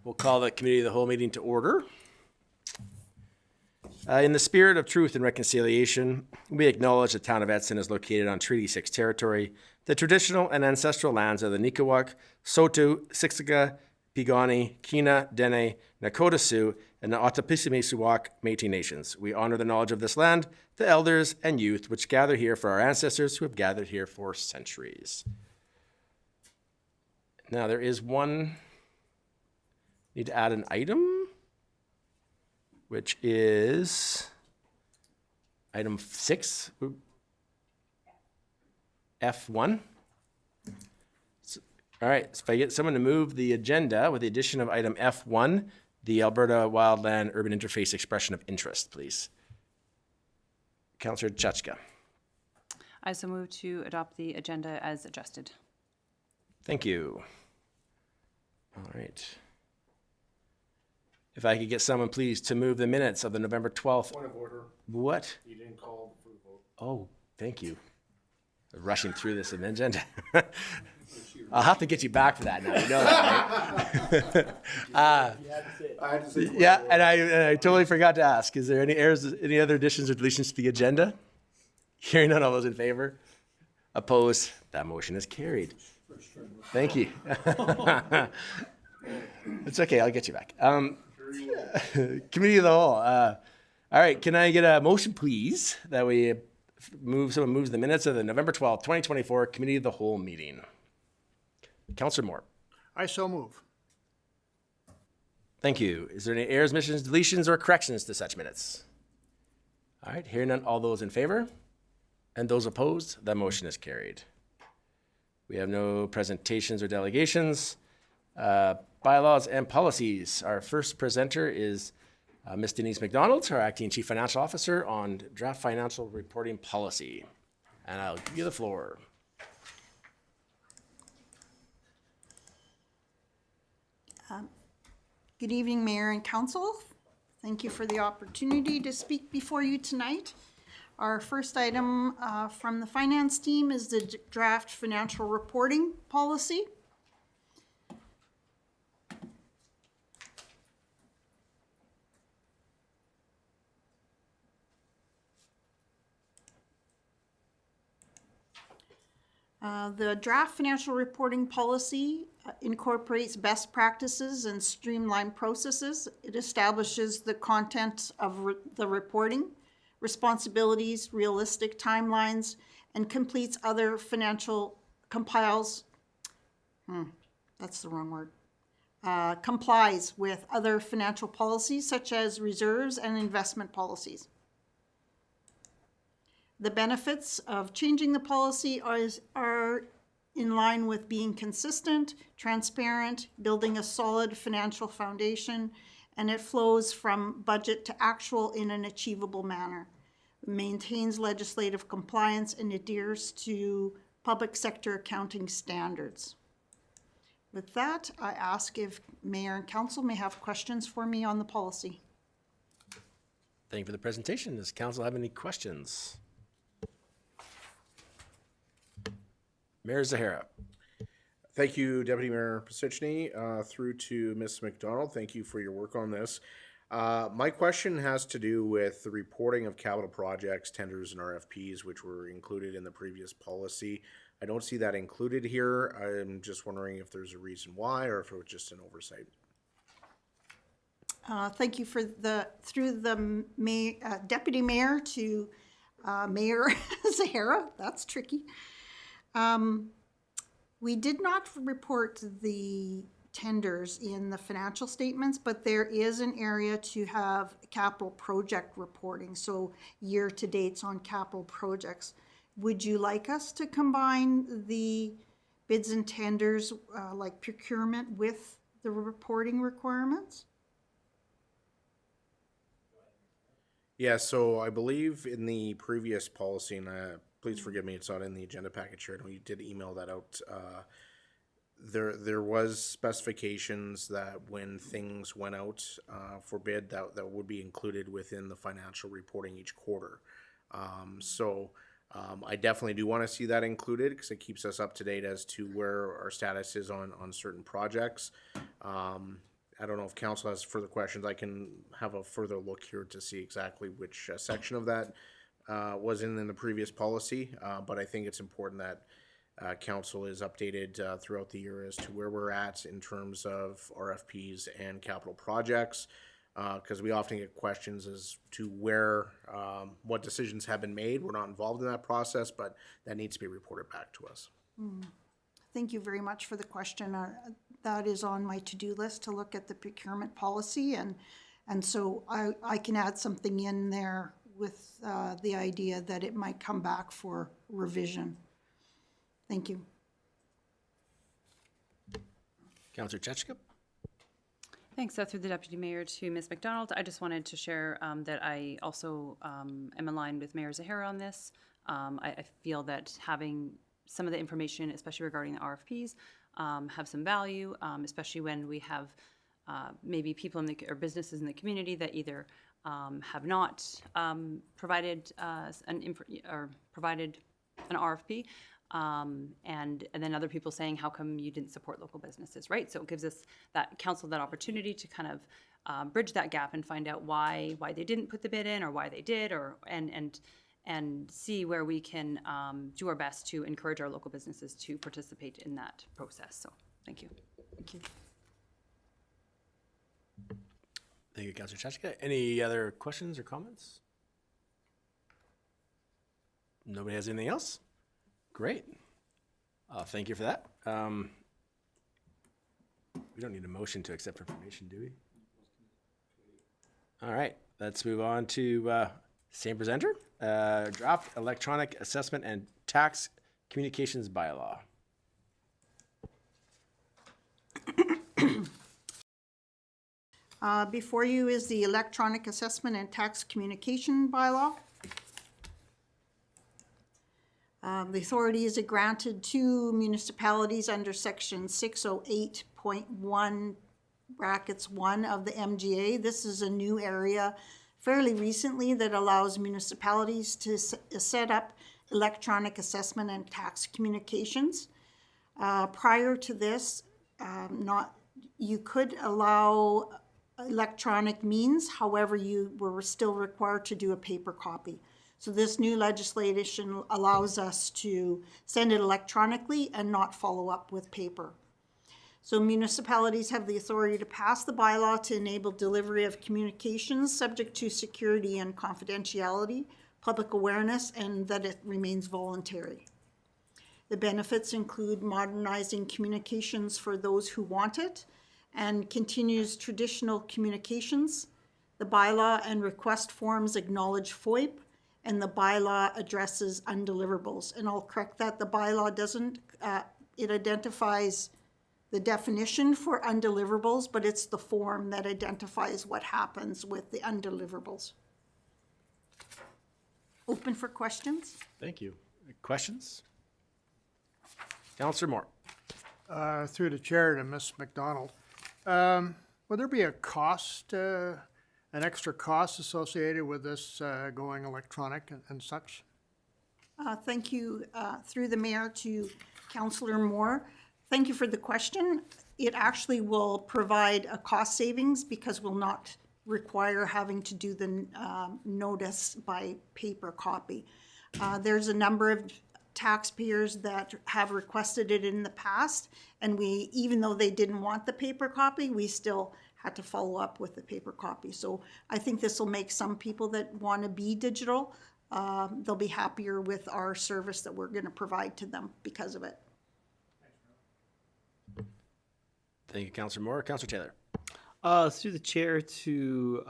We'll call the committee of the whole meeting to order. In the spirit of truth and reconciliation, we acknowledge the town of Edson is located on Treaty 6 territory, the traditional and ancestral lands of the Niqawak, Saulteaux, Siksika, Piikani, Kina, Dene, Nakota Sioux, and the Otipisimesuwak Métis Nations. We honor the knowledge of this land, the elders and youth which gather here for our ancestors who have gathered here for centuries. Now there is one, need to add an item, which is item 6, F1. All right, so if I get someone to move the agenda with the addition of item F1, the Alberta Wildland Urban Interface Expression of Interest, please. Councillor Tchachka. I so move to adopt the agenda as adjusted. Thank you. All right. If I could get someone, please, to move the minutes of the November 12th. Point of order. What? You didn't call for the vote. Oh, thank you. Rushing through this agenda. I'll have to get you back for that now. You know that, right? I had to say point Yeah, of order. and I totally forgot to ask. Is there any errors, any other additions or deletions to the agenda? Hearing none, all those in favor? Opposed? That motion is carried. Thank you. It's okay. I'll get you back. Committee of the whole. All right. Can I get a motion, please, that we someone moves the minutes of the November 12th, 2024 Committee of the Whole meeting? Councillor Moore. I so move. Thank you. Is there any errors, omissions, deletions, or corrections to such minutes? All right. Hearing none, all those in favor? And those opposed? That motion is carried. We have no presentations or delegations. Bylaws and policies. Our first presenter is Ms. Denise McDonald, our acting Chief Financial Officer on draft financial reporting policy. And I'll give you the floor. Good evening, Mayor and Council. Thank you for the opportunity to speak before you tonight. Our first item from the finance team is the draft financial reporting policy. The draft financial reporting policy incorporates best practices and streamlined processes. It establishes the content of the reporting, responsibilities, realistic timelines, and completes other financial complies with other financial policies such as reserves and investment policies. The benefits of changing the policy are in line with being consistent, transparent, building a solid financial foundation, and it flows from budget to actual in an achievable manner. It maintains legislative compliance and adheres to public sector accounting standards. With that, I ask if Mayor and Council may have questions for me on the policy. Thank you for the presentation. Does council have any questions? Mayor Zahara. Thank you, Deputy Mayor Pasichny, through to Ms. McDonald. Thank you for your work on this. My question has to do with the reporting of capital projects, tenders, and RFPs, which were included in the previous policy. I don't see that included here. I'm just wondering if there's a reason why, or if it was just an oversight. Thank you for through the Deputy Mayor to Mayor Zahara. That's tricky. We did not report the tenders in the financial statements, but there is an area to have capital project reporting, so year to dates on capital projects. Would you like us to combine the bids and tenders like procurement with the reporting requirements? Yeah, so I believe in the previous policy, and please forgive me, it's not in the agenda package here, and we did email that out. There was specifications that when things went out for bid, that would be included within the financial reporting each quarter. I definitely do want to see that included because it keeps us up to date as to where our status is on certain projects. I don't know if council has further questions. I can have a further look here to see exactly which section of that was in the previous policy. But I think it's important that council is updated throughout the year as to where we're at in terms of RFPs and capital projects. Because we often get questions as to where, what decisions have been made. We're not involved in that process, but that needs to be reported back to us. Thank you very much for the question. That is on my to-do list to look at the procurement policy, and so I can add something in there with the idea that it might come back for revision. Thank you. Councillor Chechka? Thanks. Through the Deputy Mayor to Ms. McDonald, I just wanted to share that I also am aligned with Mayor Zahara on this. I feel that having some of the information, especially regarding the RFPs, have some value, especially when we have maybe people in the or businesses in the community that either have not provided provided an RFP, and then other people saying, how come you didn't support local businesses, right? So it gives us that council that opportunity to kind of bridge that gap and find out why they didn't put the bid in or why they did, or and see where we can do our best to encourage our local businesses to participate in that process. So thank you. Thank you. Thank you, Councillor Chechka. Any other questions or comments? Nobody has anything else? Great. Thank you for that. We don't need a motion to accept information, do we? All right, let's move on to same presenter. Draft electronic assessment and tax communications bylaw. Before you is the electronic assessment and tax communication bylaw. The authority is granted to municipalities under section 608.1 brackets 1 of the MGA. This is a new area fairly recently that allows municipalities to set up electronic assessment and tax communications. Prior to this, you could allow electronic means, however, you were still required to do a paper copy. So this new legislation allows us to send it electronically and not follow up with paper. So municipalities have the authority to pass the bylaw to enable delivery of communications subject to security and confidentiality, public awareness, and that it remains voluntary. The benefits include modernizing communications for those who want it and continues traditional communications. The bylaw and request forms acknowledge FOIP, and the bylaw addresses undeliverables. And I'll correct that, the bylaw doesn't, it identifies the definition for undeliverables, but it's the form that identifies what happens with the undeliverables. Open for questions? Thank you. Questions? Councillor Moore. Through the chair to Ms. McDonald. Would there be a cost, an extra cost associated with this going electronic and such? Thank you, through the mayor to Councillor Moore. Thank you for the question. It actually will provide a cost savings because we'll not require having to do the notice by paper copy. There's a number of taxpayers that have requested it in the past, and we, even though they didn't want the paper copy, we still had to follow up with the paper copy. So I think this will make some people that want to be digital, they'll be happier with our service that we're going to provide to them because of it. Thank you, Councillor Moore. Councillor Taylor. Through the chair to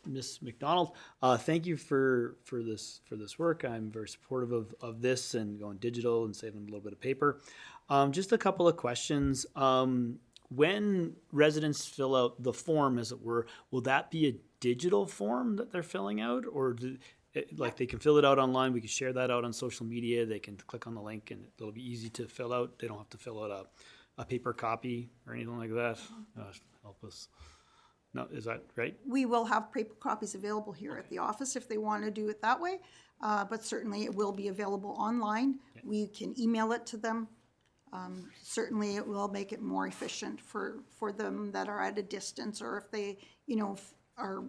Ms. McDonald, thank you for this work. I'm very supportive of this and going digital and saving a little bit of paper. Just a couple of questions. When residents fill out the form, as it were, will that be a digital form that they're filling out, or like they can fill it out online? We can share that out on social media. They can click on the link and it'll be easy to fill out. They don't have to fill out a paper copy or anything like that. Help us. No, is that right? We will have paper copies available here at the office if they want to do it that way, but certainly it will be available online. We can email it to them. Certainly, it will make it more efficient for them that are at a distance, or if they, are,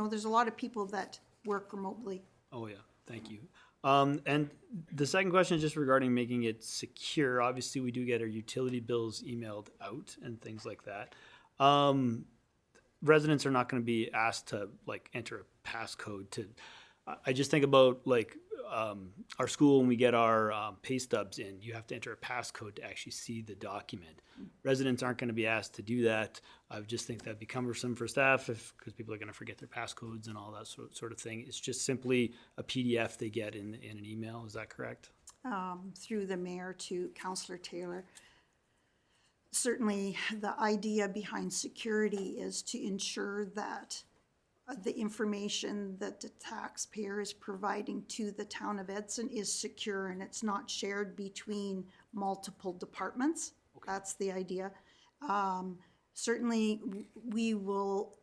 there's a lot of people that work remotely. Oh, yeah, thank you. And the second question is just regarding making it secure. Obviously, we do get our utility bills emailed out and things like that. Residents are not going to be asked to like enter a passcode to. I just think about like our school when we get our pay stubs in, you have to enter a passcode to actually see the document. Residents aren't going to be asked to do that. I just think that'd be cumbersome for staff because people are going to forget their passcodes and all that sort of thing. It's just simply a PDF they get in an email. Is that correct? Through the mayor to Councillor Taylor. Certainly, the idea behind security is to ensure that the information that the taxpayer is providing to the town of Edson is secure and it's not shared between multiple departments. Okay. That's the idea. Certainly, we will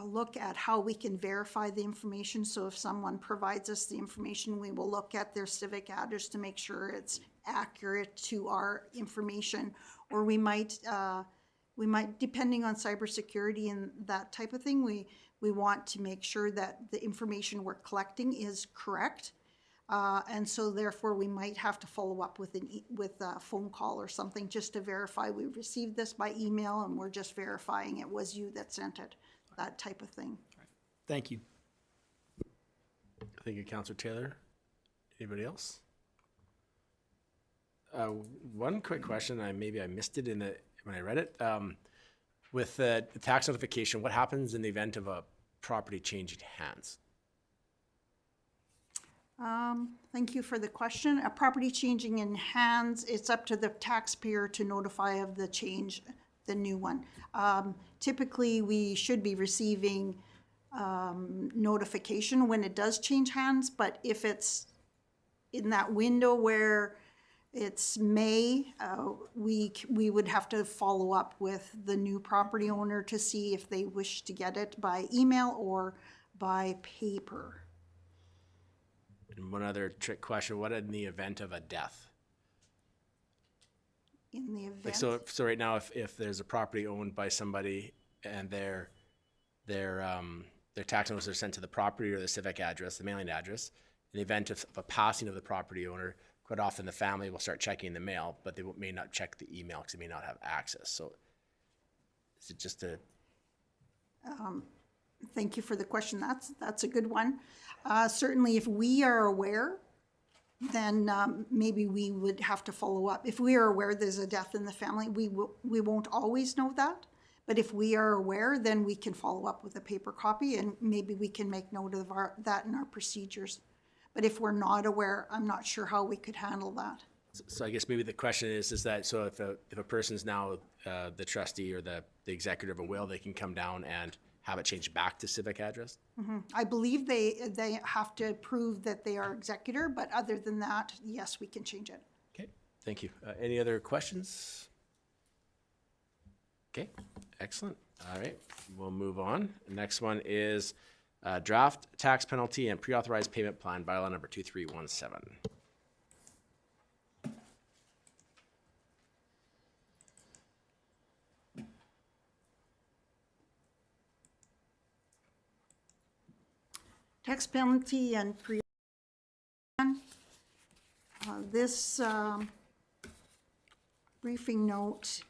look at how we can verify the information. So if someone provides us the information, we will look at their civic address to make sure it's accurate to our information. Or we might, depending on cybersecurity and that type of thing, we want to make sure that the information we're collecting is correct. And so therefore we might have to follow up with a phone call or something just to verify we received this by email and we're just verifying it was you that sent it, that type of thing. Thank you. Thank you, Councillor Taylor. Anybody else? One quick question, maybe I missed it when I read it. With the tax notification, what happens in the event of a property changing hands? Thank you for the question. A property changing in hands, it's up to the taxpayer to notify of the change, the new one. Typically, we should be receiving notification when it does change hands, but if it's in that window where it's May, we would have to follow up with the new property owner to see if they wish to get it by email or by paper. And one other trick question, what in the event of a death? In the event. Like so right now, if there's a property owned by somebody and their tax notices are sent to the property or the civic address, the mailing address, in the event of a passing of the property owner, quite often the family will start checking the mail, but they may not check the email because they may not have access. So is it just a... Thank you for the question. That's a good one. Certainly, if we are aware, then maybe we would have to follow up. If we are aware there's a death in the family, we won't always know that. But if we are aware, then we can follow up with a paper copy and maybe we can make note of that in our procedures. But if we're not aware, I'm not sure how we could handle that. So I guess maybe the question is that, so if a person's now the trustee or the executor of a will, they can come down and have it changed back to civic address? I believe they have to prove that they are executor, but other than that, yes, we can change it. Okay, thank you. Any other questions? Okay, excellent. All right, we'll move on. The next one is draft tax penalty and pre-authorized payment plan, bylaw number 2317. Tax penalty and pre. This briefing note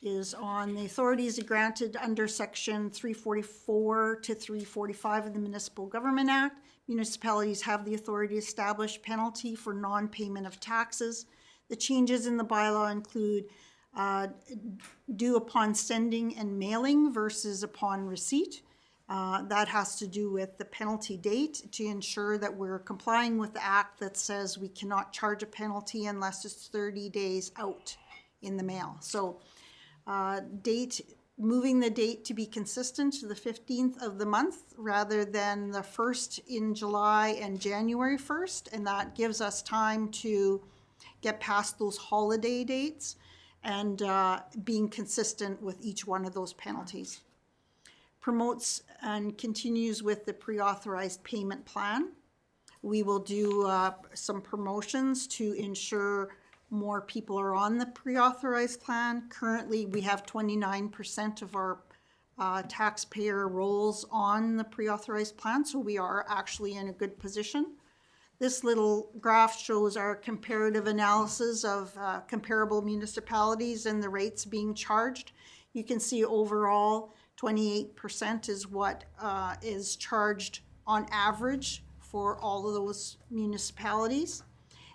is on the authorities granted under section 344 to 345 of the Municipal Government Act. Municipalities have the authority to establish penalty for non-payment of taxes. The changes in the bylaw include due upon sending and mailing versus upon receipt. That has to do with the penalty date to ensure that we're complying with the act that says we cannot charge a penalty unless it's 30 days out in the mail. So moving the date to be consistent to the 15th of the month rather than the 1st in July and January 1st. And that gives us time to get past those holiday dates and being consistent with each one of those penalties. Promotes and continues with the pre-authorized payment plan. We will do some promotions to ensure more people are on the pre-authorized plan. Currently, we have 29% of our taxpayer rolls on the pre-authorized plan, so we are actually in a good position. This little graph shows our comparative analysis of comparable municipalities and the rates being charged. You can see overall 28% is what is charged on average for all of those municipalities.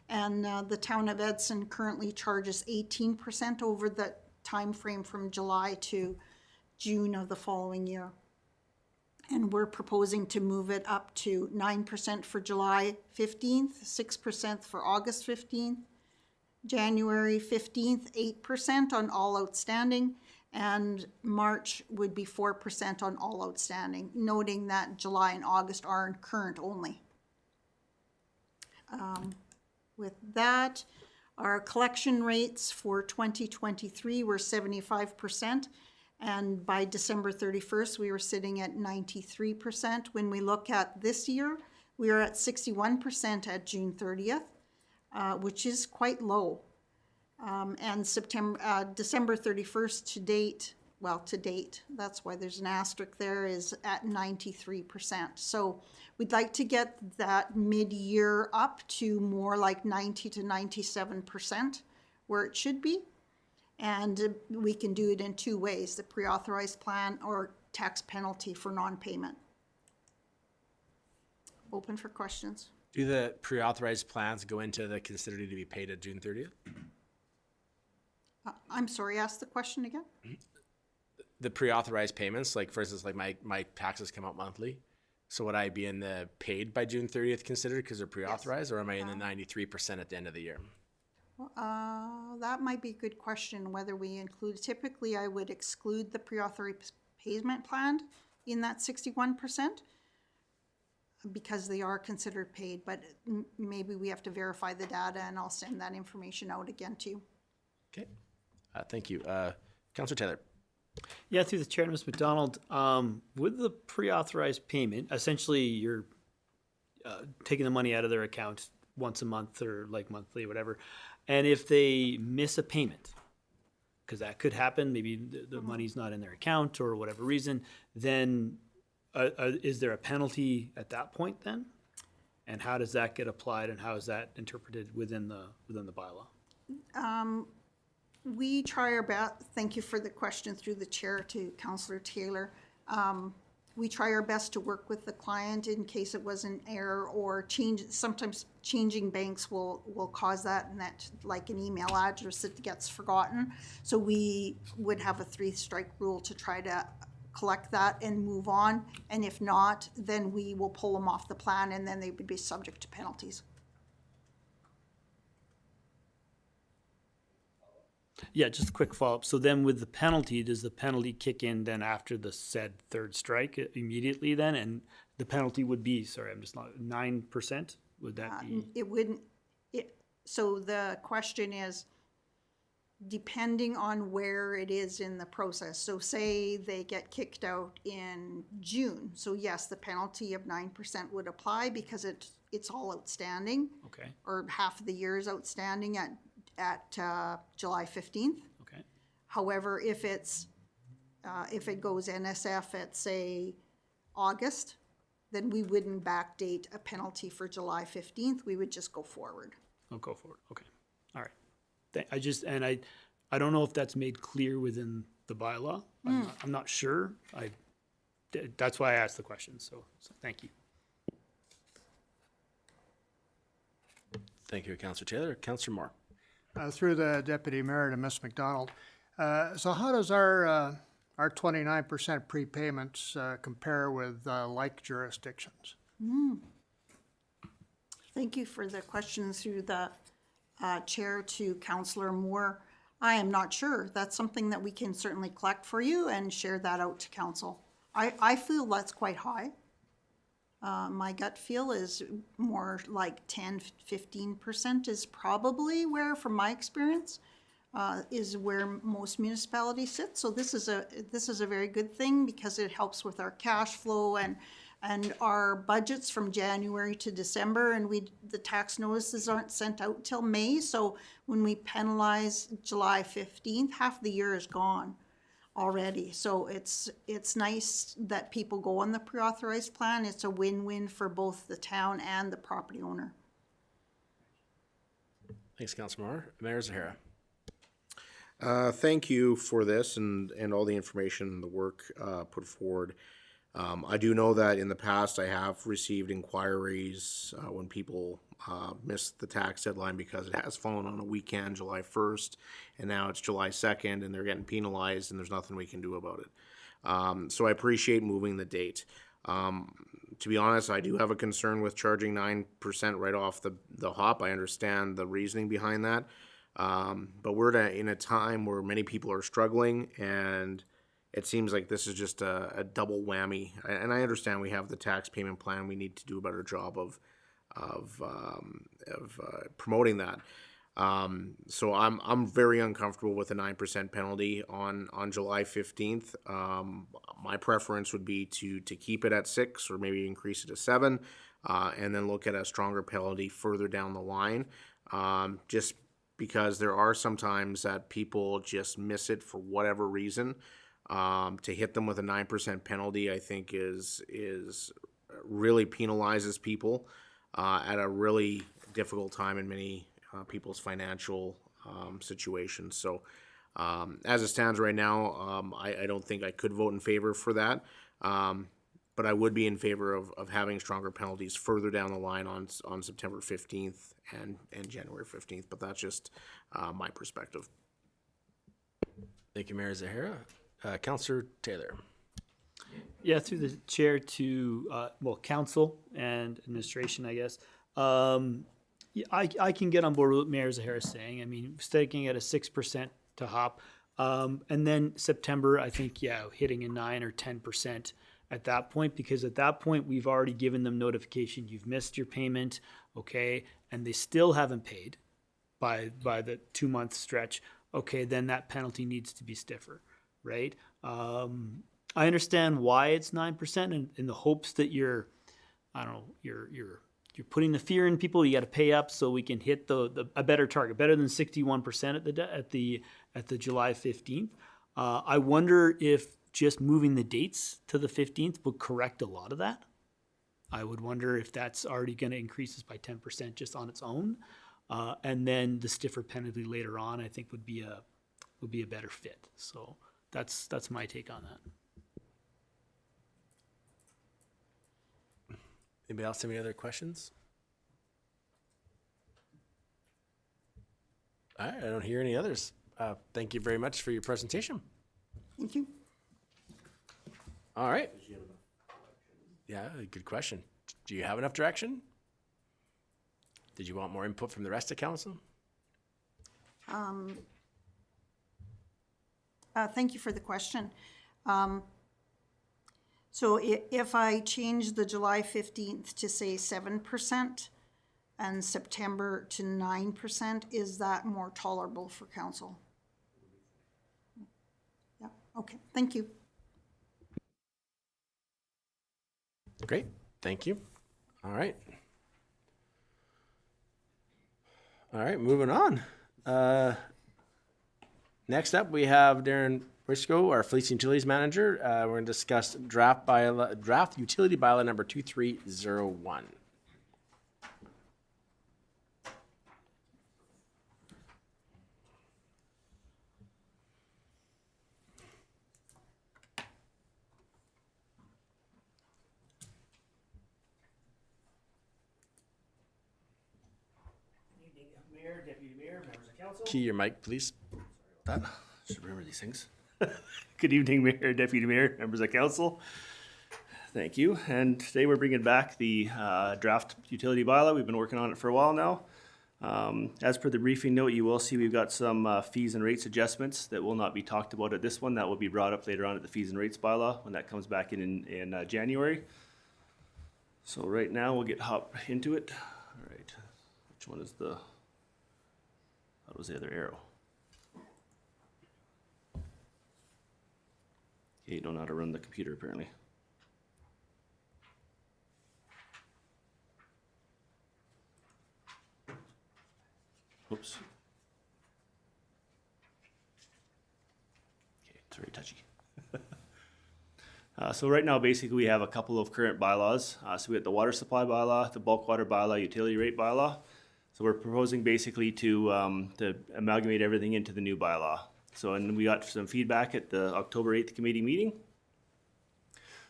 And the town of Edson currently charges 18% over the time frame from July to June of the following year. And we're proposing to move it up to 9% for July 15th, 6% for August 15th, January 15th, 8% on all outstanding, and March would be 4% on all outstanding, noting that July and August are current only. With that, our collection rates for 2023 were 75%, and by December 31st, we were sitting at 93%. When we look at this year, we are at 61% at June 30th, which is quite low. And December 31st to date, that's why there's an asterisk there, is at 93%. So we'd like to get that mid-year up to more like 90 to 97% where it should be. And we can do it in two ways, the pre-authorized plan or tax penalty for non-payment. Open for questions. Do the pre-authorized plans go into the considered to be paid at June 30th? I'm sorry, ask the question again? The pre-authorized payments, like for instance, like my taxes come out monthly. So would I be in the paid by June 30th considered because they're pre-authorized, or am I in the 93% at the end of the year? That might be a good question, whether we include, typically I would exclude the pre-authorized payment plan in that 61% because they are considered paid, but maybe we have to verify the data and I'll send that information out again to you. Okay, thank you. Councillor Taylor. Yeah, through the chair, Ms. McDonald, with the pre-authorized payment, essentially you're taking the money out of their account once a month or like monthly, whatever. And if they miss a payment, because that could happen, maybe the money's not in their account or whatever reason, then is there a penalty at that point then? And how does that get applied and how is that interpreted within the bylaw? We try our best, thank you for the question through the chair to Councillor Taylor. We try our best to work with the client in case it was an error or sometimes changing banks will cause that, and that like an email address that gets forgotten. So we would have a 3-strike rule to try to collect that and move on. And if not, then we will pull them off the plan and then they would be subject to penalties. Yeah, just a quick follow-up. So then with the penalty, does the penalty kick in then after the said 3rd strike immediately then? And the penalty would be, sorry, I'm just not, 9%? Would that be? It wouldn't, so the question is, depending on where it is in the process. So say they get kicked out in June. So yes, the penalty of 9% would apply because it's all outstanding. Okay, Or half of the year is outstanding at July 15th. okay, However, if it goes NSF at say August, then we wouldn't backdate a penalty for July 15th. We would just go forward. I'll go for it. Okay, all right. I don't know if that's made clear within the bylaw. I'm not sure. That's why I asked the question, so thank you. Thank you, Councillor Taylor. Councillor Moore. Through the deputy mayor to Ms. McDonald. So how does our 29% prepayments compare with like jurisdictions? Thank you for the question through the chair to Councillor Moore. I am not sure. That's something that we can certainly collect for you and share that out to council. I feel that's quite high. My gut feel is more like 10, 15% is probably where, from my experience, is where most municipalities sit. So this is a very good thing because it helps with our cash flow and And our budget's from January to December, and the tax notices aren't sent out till May, so when we penalize July 15th, half the year is gone already. So it's nice that people go on the pre-authorized plan. It's a win-win for both the town and the property owner. Thanks, Councilor Moore. Mayor Zahara. Thank you for this and all the information and the work put forward. I do know that in the past I have received inquiries when people missed the tax deadline because it has fallen on a weekend, July 1st, and now it's July 2nd, and they're getting penalized, and there's nothing we can do about it. So I appreciate moving the date. To be honest, I do have a concern with charging 9% right off the hop. I understand the reasoning behind that. But we're in a time where many people are struggling, and it seems like this is just a double whammy. And I understand we have the tax payment plan. We need to do a better job of promoting that. So I'm very uncomfortable with a 9% penalty on July 15th. My preference would be to keep it at 6 or maybe increase it to 7, and then look at a stronger penalty further down the line. Just because there are some times that people just miss it for whatever reason. To hit them with a 9% penalty, I think is really penalizes people at a really difficult time in many people's financial situations. So as it stands right now, I don't think I could vote in favor for that. But I would be in favor of having stronger penalties further down the line on September 15th and January 15th. But that's just my perspective. Thank you, Mayor Zahara. Councilor Taylor. Yeah, through the chair to, council and administration, I guess. Yeah, I can get on board with what Mayor Zahara is saying. I mean, staking at a 6% to hop. And then September, I think, hitting a 9 or 10% at that point, because at that point, we've already given them notification, you've missed your payment, okay, and they still haven't paid by the 2-month stretch, okay, then that penalty needs to be stiffer, right? I understand why it's 9% in the hopes that you're putting the fear in people. You got to pay up so we can hit a better target, better than 61% at the July 15th. I wonder if just moving the dates to the 15th would correct a lot of that. I would wonder if that's already going to increase us by 10% just on its own, and then the stiffer penalty later on, I think would be a better fit. So that's my take on that. Anybody else have any other questions? All right, I don't hear any others. Thank you very much for your presentation. Thank you. All right. Yeah, good question. Do you have enough direction? Did you want more input from the rest of council? Thank you for the question. So if I change the July 15th to say 7% and September to 9%, is that more tolerable for council? Yeah, okay, thank you. Great, thank you. All right. All right, moving on. Next up, we have Darren Briscoe, our Fleet Utilities Manager. We're going to discuss draft utility bylaw number 2301. Mayor, Deputy Mayor, members of council. Key your mic, please. Should remember these things. Good evening, Mayor, Deputy Mayor, members of council. Thank you. And today we're bringing back the draft utility bylaw. We've been working on it for a while now. As per the briefing note, you will see we've got some fees and rates adjustments that will not be talked about at this one. That will be brought up later on at the fees and rates bylaw when that comes back in January. So right now we'll hop into it. All right. Which one is that was the other arrow? Okay, you don't know how to run the computer apparently. Oops. Okay, it's very touchy. So right now, basically, we have a couple of current bylaws. So we have the water supply bylaw, the bulk water bylaw, utility rate bylaw. So we're proposing basically to amalgamate everything into the new bylaw. So, and we got some feedback at the October 8th committee meeting.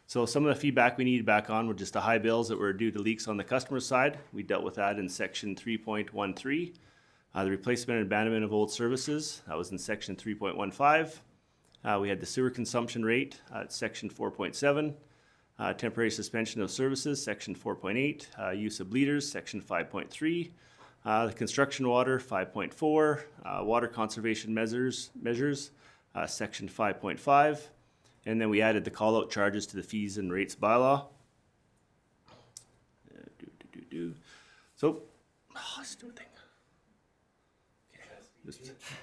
So some of the feedback we needed back on were just the high bills that were due to leaks on the customer side. We dealt with that in section 3.13. The replacement and abandonment of old services, that was in section 3.15. We had the sewer consumption rate at section 4.7. Temporary suspension of services, section 4.8. Use of bleeders, section 5.3. The construction water, 5.4. Water conservation measures, section 5.5. And then we added the call-out charges to the fees and rates bylaw. So, let's do a thing.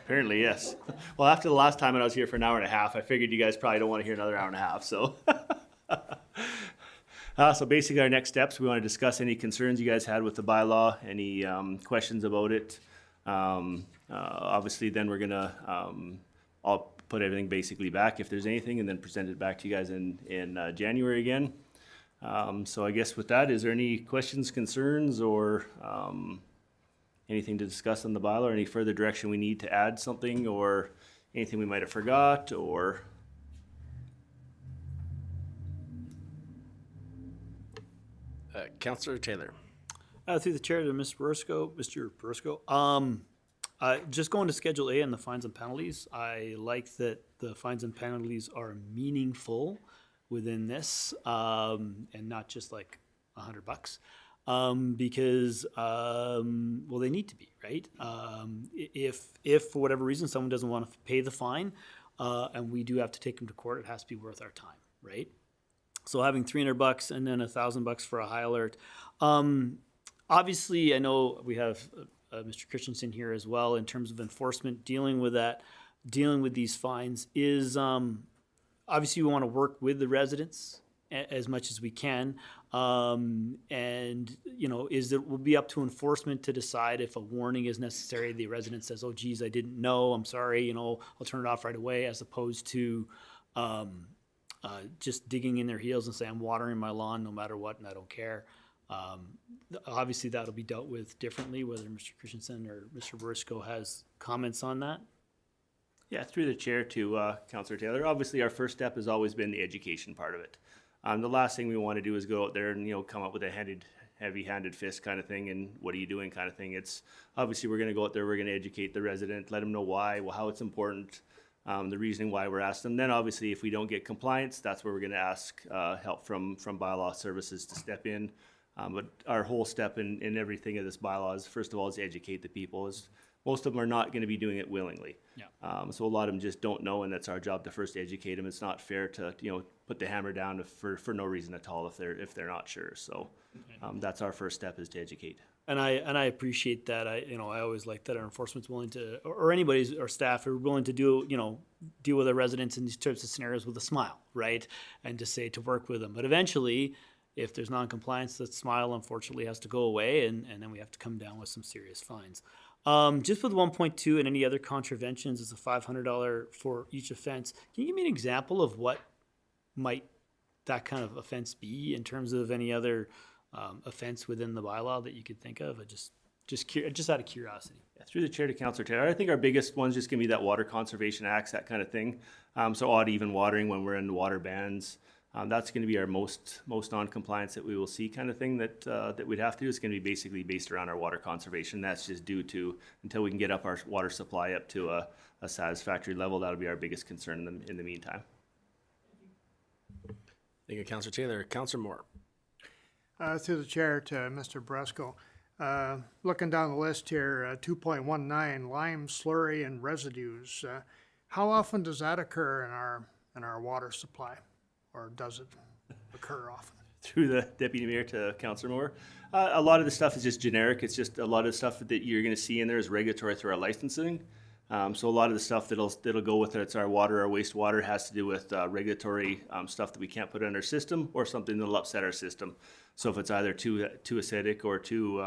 Apparently, yes. Well, after the last time I was here for an hour and a half, I figured you guys probably don't want to hear another hour and a half, so. So basically, our next steps, we want to discuss any concerns you guys had with the bylaw, any questions about it. Obviously, then we're gonna, I'll put everything basically back if there's anything, and then present it back to you guys in January again. So I guess with that, is there any questions, concerns, or anything to discuss on the bylaw, or any further direction we need to add something, or anything we might have forgot, or? Councillor Taylor. Through the chair to Mr. Bursko. Just going to Schedule A and the fines and penalties, I like that the fines and penalties are meaningful within this, and not just like $100, because, well, they need to be, right? If for whatever reason someone doesn't want to pay the fine, and we do have to take them to court, it has to be worth our time, right? So having $300 and then $1,000 for a high alert. Obviously, I know we have Mr. Christensen here as well in terms of enforcement, dealing with that, dealing with these fines is, obviously we want to work with the residents as much as we can. And, you know, will be up to enforcement to decide if a warning is necessary. The resident says, oh, geez, I didn't know, I'm sorry, you know, I'll turn it off right away, as opposed to, just digging in their heels and say, I'm watering my lawn no matter what, and I don't care. Obviously, that'll be dealt with differently, whether Mr. Christensen or Mr. Bursko has comments on that. Yeah, through the chair to Councillor Taylor. Obviously, our first step has always been the education part of it. The last thing we want to do is go out there and, you know, come up with a heavy-handed fist kind of thing, and what are you doing kind of thing. It's obviously, we're going to go out there, we're going to educate the resident, let them know why, how it's important, the reasoning why we're asking them. Then obviously, if we don't get compliance, that's where we're going to ask help from bylaw services to step in. But our whole step in everything of this bylaw is, first of all, is educate the people. Most of them are not going to be doing it willingly. Yeah. So a lot of them just don't know, and that's our job to first educate them. It's not fair to, you know, put the hammer down for no reason at all if they're not sure. So that's our first step, is to educate. And I appreciate that. I always like that our enforcement's willing to, or anybody's, or staff are willing to deal with our residents in these types of scenarios with a smile, right? And to work with them. But eventually, if there's non-compliance, that smile unfortunately has to go away, and then we have to come down with some serious fines. Just with 1.2 and any other contraventions, it's a $500 for each offense. Can you give me an example of what might that kind of offense be in terms of any other offense within the bylaw that you could think of? Just out of curiosity. Yeah, through the chair to Councillor Taylor, I think our biggest one's just gonna be that water conservation acts, that kind of thing. So odd even watering when we're in water bans. That's going to be our most non-compliance that we will see kind of thing that we'd have to do. It's going to be basically based around our water conservation. That's just due to, until we can get up our water supply up to a satisfactory level, that'll be our biggest concern in the meantime. Thank you, Councillor Taylor. Councillor Moore. Through the chair to Mr. Bursko. Looking down the list here, 2.19, lime, slurry, and residues. How often does that occur in our water supply? Or does it occur often? Through the Deputy Mayor to Councillor Moore. A lot of the stuff is just generic. It's just a lot of stuff that you're going to see in there is regulatory through our licensing. So a lot of the stuff that'll go with it, it's our water, our wastewater, has to do with regulatory stuff that we can't put in our system, or something that'll upset our system. So if it's either too acidic or too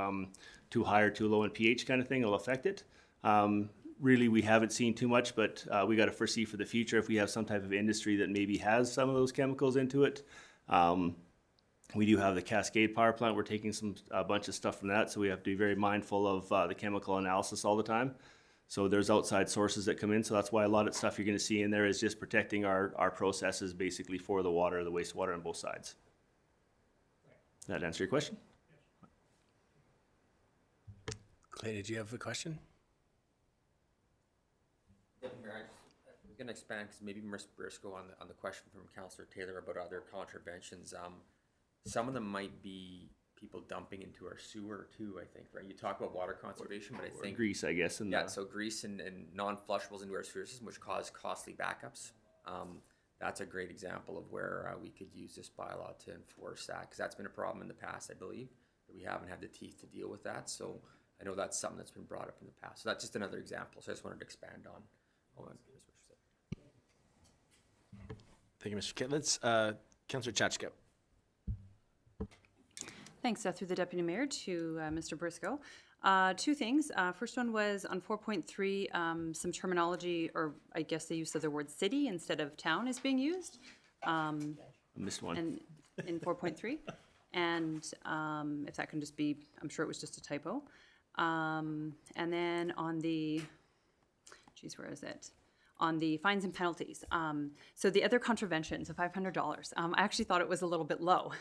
high or too low in pH kind of thing, it'll affect it. Really, we haven't seen too much, but we got to foresee for the future if we have some type of industry that maybe has some of those chemicals into it. We do have the Cascade Power Plant. We're taking a bunch of stuff from that, so we have to be very mindful of the chemical analysis all the time. So there's outside sources that come in, so that's why a lot of stuff you're going to see in there is just protecting our processes basically for the water, the wastewater on both sides. Does that answer your question? Clay, did you have a question? Mayor, I was gonna expand, because maybe Ms. Briscoe on the question from Councillor Taylor about other contraventions. Some of them might be people dumping into our sewer too, I think, right? You talk about water conservation, but I think. Grease, I guess. Yeah, so grease and non-flushables into our sewer system, which cause costly backups. That's a great example of where we could use this bylaw to enforce that, because that's been a problem in the past, I believe, that we haven't had the teeth to deal with that. So I know that's something that's been brought up in the past. So that's just another example. So I just wanted to expand on what you said. Thank you, Mr. Kitlitz. Councillor Chachka. Thanks, through the Deputy Mayor to Mr. Briscoe. Two things. First one was on 4.3, some terminology, or I guess the use of the word city instead of town is being used. I missed one. And in 4.3. And if that can just be, I'm sure it was just a typo. And then on the, geez, where is it? On the fines and penalties. So the other contraventions of $500, I actually thought it was a little bit low,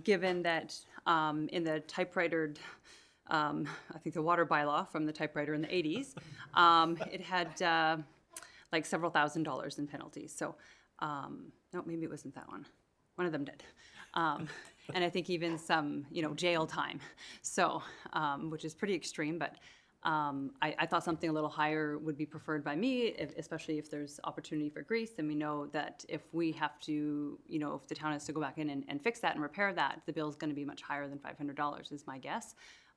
given that in the typewriter, I think the water bylaw from the typewriter in the 80s, it had like several $1,000s in penalties. So, no, maybe it wasn't that one. One of them did. And I think even some, jail time. So, which is pretty extreme, but I thought something a little higher would be preferred by me, especially if there's opportunity for grease. And we know that if we have to, if the town has to go back in and fix that and repair that, the bill is going to be much higher than $500 is my guess.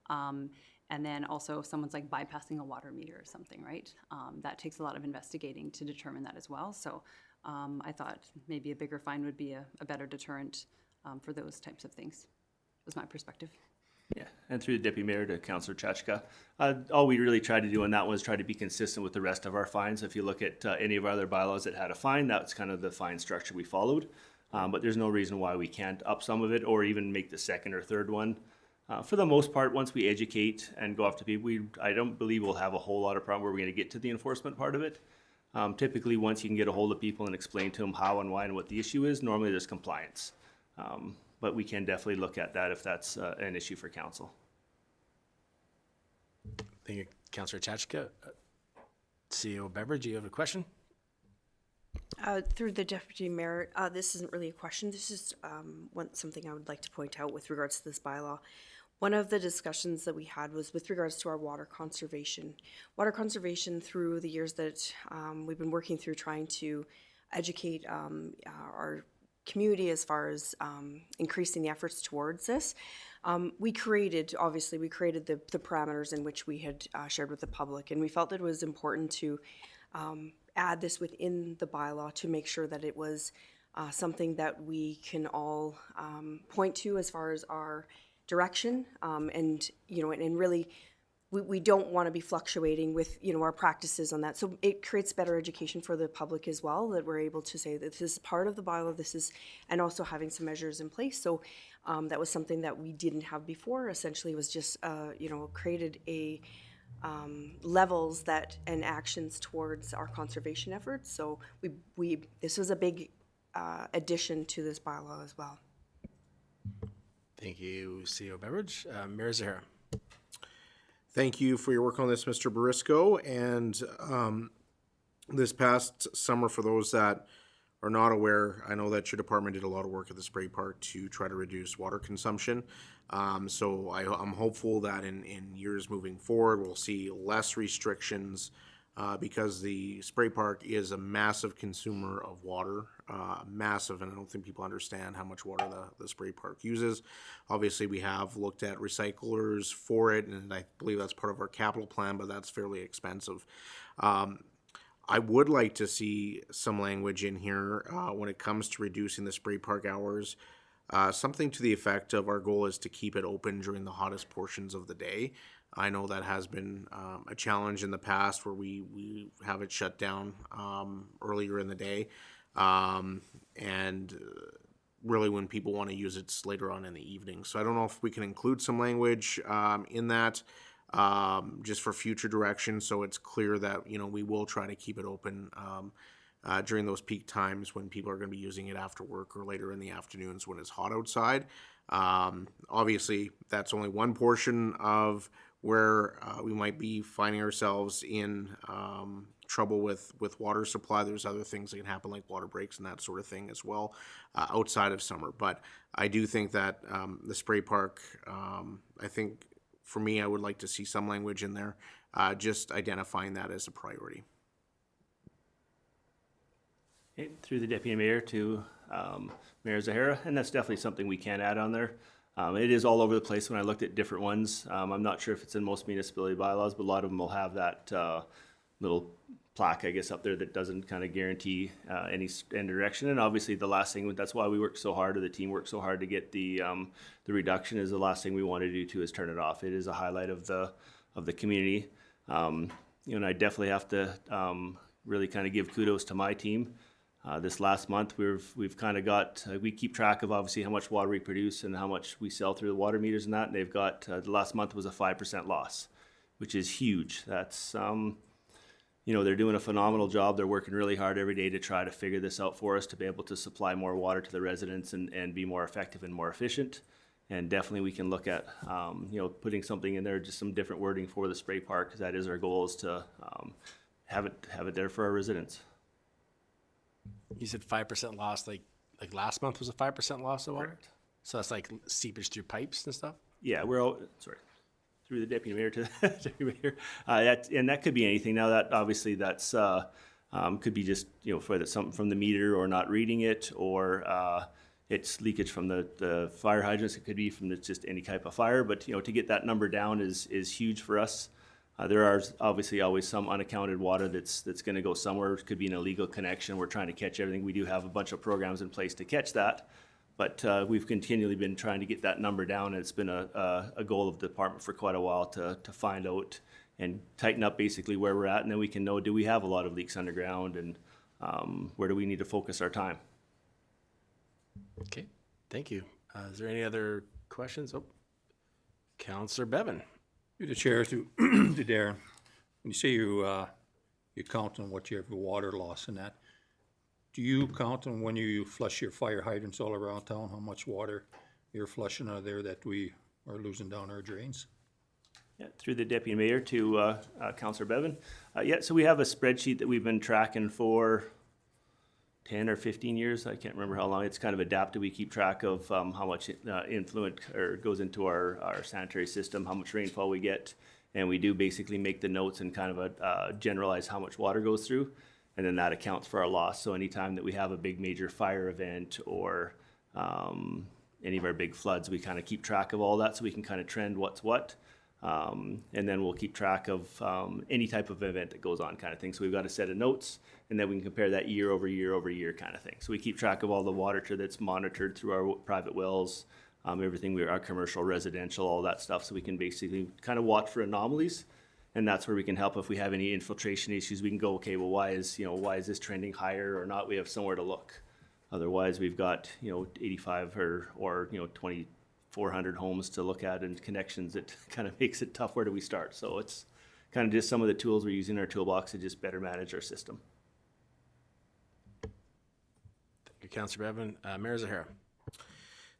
And then also if someone's like bypassing a water meter or something, right? That takes a lot of investigating to determine that as well. So I thought maybe a bigger fine would be a better deterrent for those types of things, was my perspective. Yeah, and through the Deputy Mayor to Councillor Chachka, all we really tried to do on that was try to be consistent with the rest of our fines. If you look at any of our other bylaws that had a fine, that's kind of the fine structure we followed. But there's no reason why we can't up some of it or even make the second or third one. For the most part, once we educate and go off to people, I don't believe we'll have a whole lot of problem where we're going to get to the enforcement part of it. Typically, once you can get a hold of people and explain to them how and why and what the issue is, normally there's compliance. But we can definitely look at that if that's an issue for council. Thank you, Councillor Chachka. CEO Beveridge, do you have a question? Through the Deputy Mayor, this isn't really a question. This is something I would like to point out with regards to this bylaw. One of the discussions that we had was with regards to our water conservation. Water conservation through the years that we've been working through trying to educate our community as far as increasing the efforts towards this. We created the parameters in which we had shared with the public, and we felt that it was important to add this within the bylaw to make sure that it was something that we can all point to as far as our direction, and really we don't want to be fluctuating with our practices on that. So it creates better education for the public as well, that we're able to say that this is part of the bylaw, and also having some measures in place. So that was something that we didn't have before. Essentially, it was just created a levels that and actions towards our conservation efforts. So this was a big addition to this bylaw as well. Thank you, CEO Beveridge. Mayor Zahara. Thank you for your work on this, Mr. Briscoe. And this past summer, for those that are not aware, I know that your department did a lot of work at the spray park to try to reduce water consumption. So I'm hopeful that in years moving forward, we'll see less restrictions because the spray park is a massive consumer of water, massive, and I don't think people understand how much water the spray park uses. Obviously, we have looked at recyclers for it, and I believe that's part of our capital plan, but that's fairly expensive. I would like to see some language in here when it comes to reducing the spray park hours. Something to the effect of our goal is to keep it open during the hottest portions of the day. I know that has been a challenge in the past where we have it shut down earlier in the day. And really when people want to use it, it's later on in the evening. So I don't know if we can include some language in that just for future direction, so it's clear that, you know, we will try to keep it open during those peak times when people are going to be using it after work or later in the afternoons when it's hot outside. Obviously, that's only one portion of where we might be finding ourselves in trouble with water supply. There's other things that can happen like water breaks and that sort of thing as well outside of summer. But I do think that the spray park, I think for me, I would like to see some language in there, just identifying that as a priority. Okay, through the deputy mayor to Mayor Zahara, and that's definitely something we can add on there. It is all over the place when I looked at different ones. I'm not sure if it's in most municipality bylaws, but a lot of them will have that little plaque, I guess, up there that doesn't kind of guarantee any direction. And obviously the last thing, that's why we worked so hard, or the team worked so hard to get the reduction, is the last thing we want to do too is turn it off. It is a highlight of the community. You know, and I definitely have to really kind of give kudos to my team. This last month, we've kind of got, we keep track of obviously how much water we produce and how much we sell through the water meters and that. And they've got, the last month was a 5% loss, which is huge. That's, you know, they're doing a phenomenal job. They're working really hard every day to try to figure this out for us to be able to supply more water to the residents and be more effective and more efficient. And definitely we can look at, you know, putting something in there, just some different wording for the spray park, because that is our goal, is to have it there for our residents. You said 5% loss, like last month was a 5% loss of water? Correct. So that's like seepage through pipes and stuff? Yeah, we're all, sorry, through the deputy mayor to the deputy mayor. That could be anything. Now that obviously that's could be just, you know, whether it's something from the meter or not reading it, or it's leakage from the fire hydrants. It could be from just any type of fire. But, you know, to get that number down is huge for us. There are obviously always some unaccounted water that's going to go somewhere. It could be an illegal connection. We're trying to catch everything. We do have a bunch of programs in place to catch that, but we've continually been trying to get that number down. And it's been a goal of the department for quite a while to find out and tighten up basically where we're at, and then we can know, do we have a lot of leaks underground, and where do we need to focus our time? Okay, thank you. Is there any other questions? Oh, Councillor Bevan. Through the chair to Darren, when you say you count on what you have water loss and that, do you count on when you flush your fire hydrants all around town, how much water you're flushing out of there that we are losing down our drains? Yeah, through the deputy mayor to Councillor Bevan. Yeah, so we have a spreadsheet that we've been tracking for 10 or 15 years. I can't remember how long. It's kind of adapted. We keep track of how much influent or goes into our sanitary system, how much rainfall we get, and we do basically make the notes and kind of generalize how much water goes through, and then that accounts for our loss. So anytime that we have a big major fire event or any of our big floods, we kind of keep track of all that so we can kind of trend what's what. And then we'll keep track of any type of event that goes on, kind of thing. So we've got a set of notes, and then we can compare that year over year kind of thing. So we keep track of all the water that's monitored through our private wells, everything, our commercial, residential, all that stuff. So we can basically kind of watch for anomalies, and that's where we can help. If we have any infiltration issues, we can go, okay, well, why is this trending higher or not? We have somewhere to look. Otherwise, we've got 85 or 2,400 homes to look at and connections. It kind of makes it tough. Where do we start? So it's kind of just some of the tools we're using in our toolbox to just better manage our system. Thank you, Councillor Bevan. Mayor Zahara.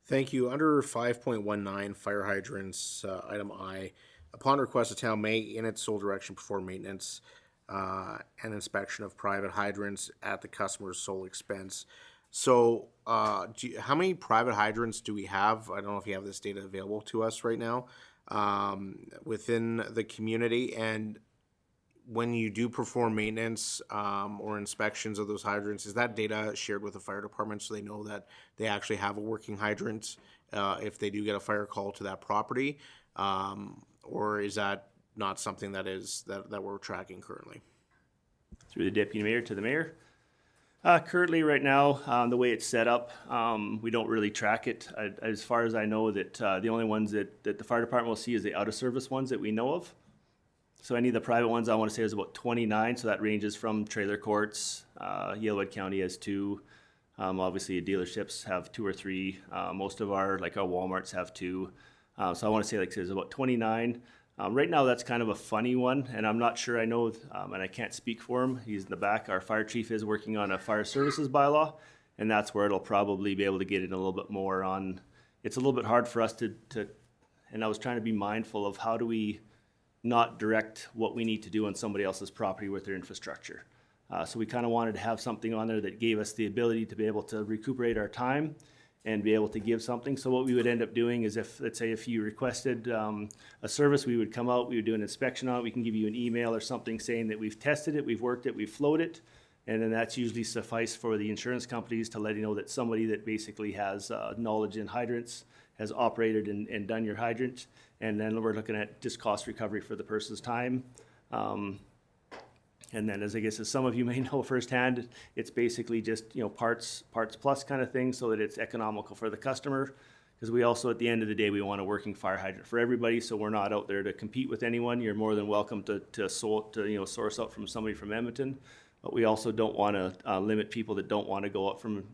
Thank you. Under 5.19 fire hydrants, item I, upon request, the town may, in its sole direction, perform maintenance and inspection of private hydrants at the customer's sole expense. So, how many private hydrants do we have? I don't know if you have this data available to us right now within the community. And when you do perform maintenance or inspections of those hydrants, is that data shared with the fire department so they know that they actually have a working hydrant if they do get a fire call to that property? Or is that not something that we're tracking currently? Through the deputy mayor to the mayor. Currently, right now, the way it's set up, we don't really track it. As far as I know, that the only ones that the fire department will see is the out-of-service ones that we know of. So any of the private ones, I want to say is about 29, so that ranges from trailer courts. Yellowhead County has 2. Obviously, dealerships have 2 or 3. Most of our Walmarts have 2. So I want to say there's about 29. Right now, that's kind of a funny one, and I'm not sure I know, and I can't speak for him. He's in the back. Our fire chief is working on a fire services bylaw, and that's where it'll probably be able to get in a little bit more on. It's a little bit hard for us to and I was trying to be mindful of how do we not direct what we need to do on somebody else's property with their infrastructure. So we kind of wanted to have something on there that gave us the ability to be able to recuperate our time and be able to give something. So what we would end up doing is let's say if you requested a service, we would come out, we would do an inspection on it, we can give you an email or something saying that we've tested it, we've worked it, we've flowed it, and then that's usually suffice for the insurance companies to let you know that somebody that basically has knowledge in hydrants has operated and done your hydrant, and then we're looking at just cost recovery for the person's time. And then as some of you may know firsthand, it's basically just, parts plus kind of thing so that it's economical for the customer. Because we also, at the end of the day, we want a working fire hydrant for everybody, so we're not out there to compete with anyone. You're more than welcome to source out from somebody from Edmonton. But we also don't want to limit people that don't want to go out from,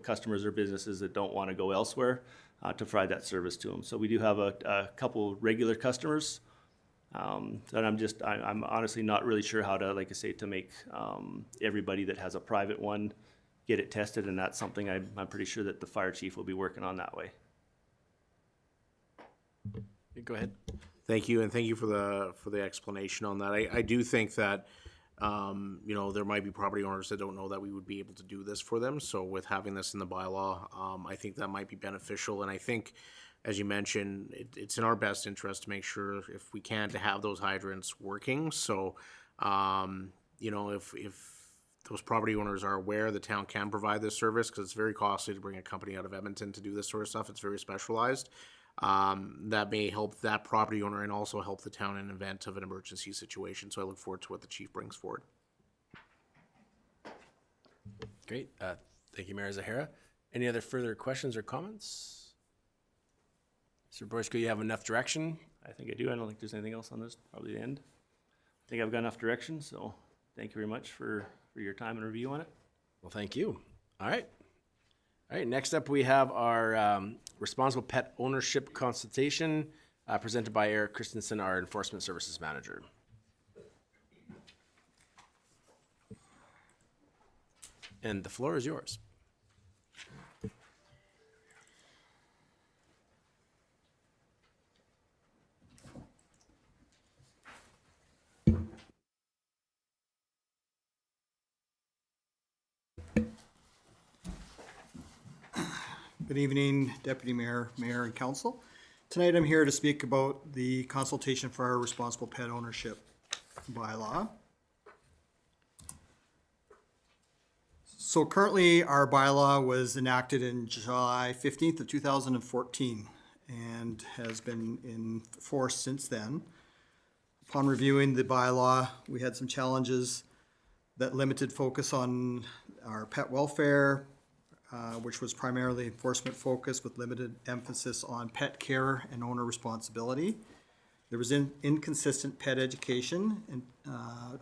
customers or businesses that don't want to go elsewhere to provide that service to them. So we do have a couple regular customers. And I'm honestly not really sure how to, to make everybody that has a private one get it tested, and that's something I'm pretty sure that the fire chief will be working on that way. Go ahead. Thank you, and thank you for the explanation on that. I do think that there might be property owners that don't know that we would be able to do this for them. So with having this in the bylaw, I think that might be beneficial. And I think, as you mentioned, it's in our best interest to make sure, if we can, to have those hydrants working. So, if those property owners are aware the town can provide this service, because it's very costly to bring a company out of Edmonton to do this sort of stuff. It's very specialized. That may help that property owner and also help the town in event of an emergency situation. So I look forward to what the chief brings forward. Great. Thank you, Mayor Zahara. Any other further questions or comments? Mr. Borsko, you have enough direction? I think I do. I don't think there's anything else on this, probably the end. I think I've got enough direction, so thank you very much for your time and review on it. Well, thank you. All right. Next up, we have our responsible pet ownership consultation presented by Eric Christensen, our Enforcement Services Manager. And the floor is yours. Good evening, Deputy Mayor, Mayor, and Council. Tonight I'm here to speak about the consultation for our responsible pet ownership bylaw. So currently, our bylaw was enacted in July 15th of 2014 and has been in force since then. Upon reviewing the bylaw, we had some challenges that limited focus on our pet welfare, which was primarily enforcement focused with limited emphasis on pet care and owner responsibility. There was inconsistent pet education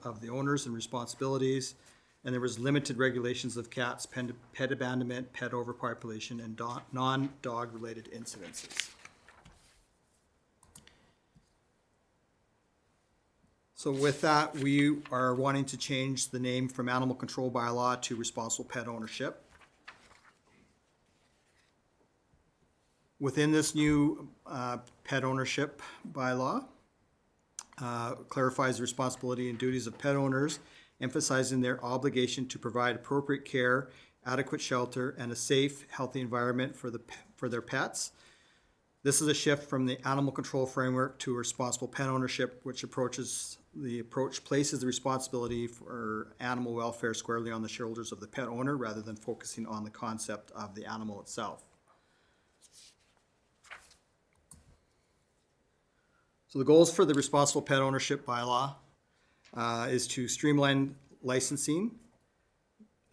of the owners and responsibilities, and there was limited regulations of cats, pet abandonment, pet overpopulation, and non-dog related incidences. So with that, we are wanting to change the name from Animal Control Bylaw to Responsible Pet Ownership. Within this new pet ownership bylaw, clarifies the responsibility and duties of pet owners, emphasizing their obligation to provide appropriate care, adequate shelter, and a safe, healthy environment for their pets. This is a shift from the animal control framework to responsible pet ownership, which places the responsibility for animal welfare squarely on the shoulders of the pet owner rather than focusing on the concept of the animal itself. So the goals for the responsible pet ownership bylaw is to streamline licensing,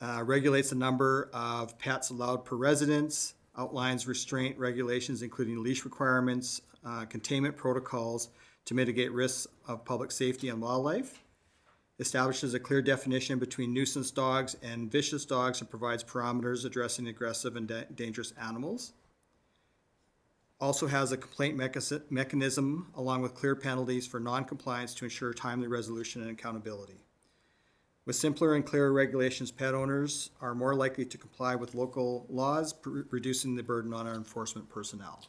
regulates the number of pets allowed per residence, outlines restraint regulations, including leash requirements, containment protocols to mitigate risks of public safety and wildlife, establishes a clear definition between nuisance dogs and vicious dogs, and provides parameters addressing aggressive and dangerous animals. Also has a complaint mechanism along with clear penalties for non-compliance to ensure timely resolution and accountability. With simpler and clearer regulations, pet owners are more likely to comply with local laws, reducing the burden on our enforcement personnel.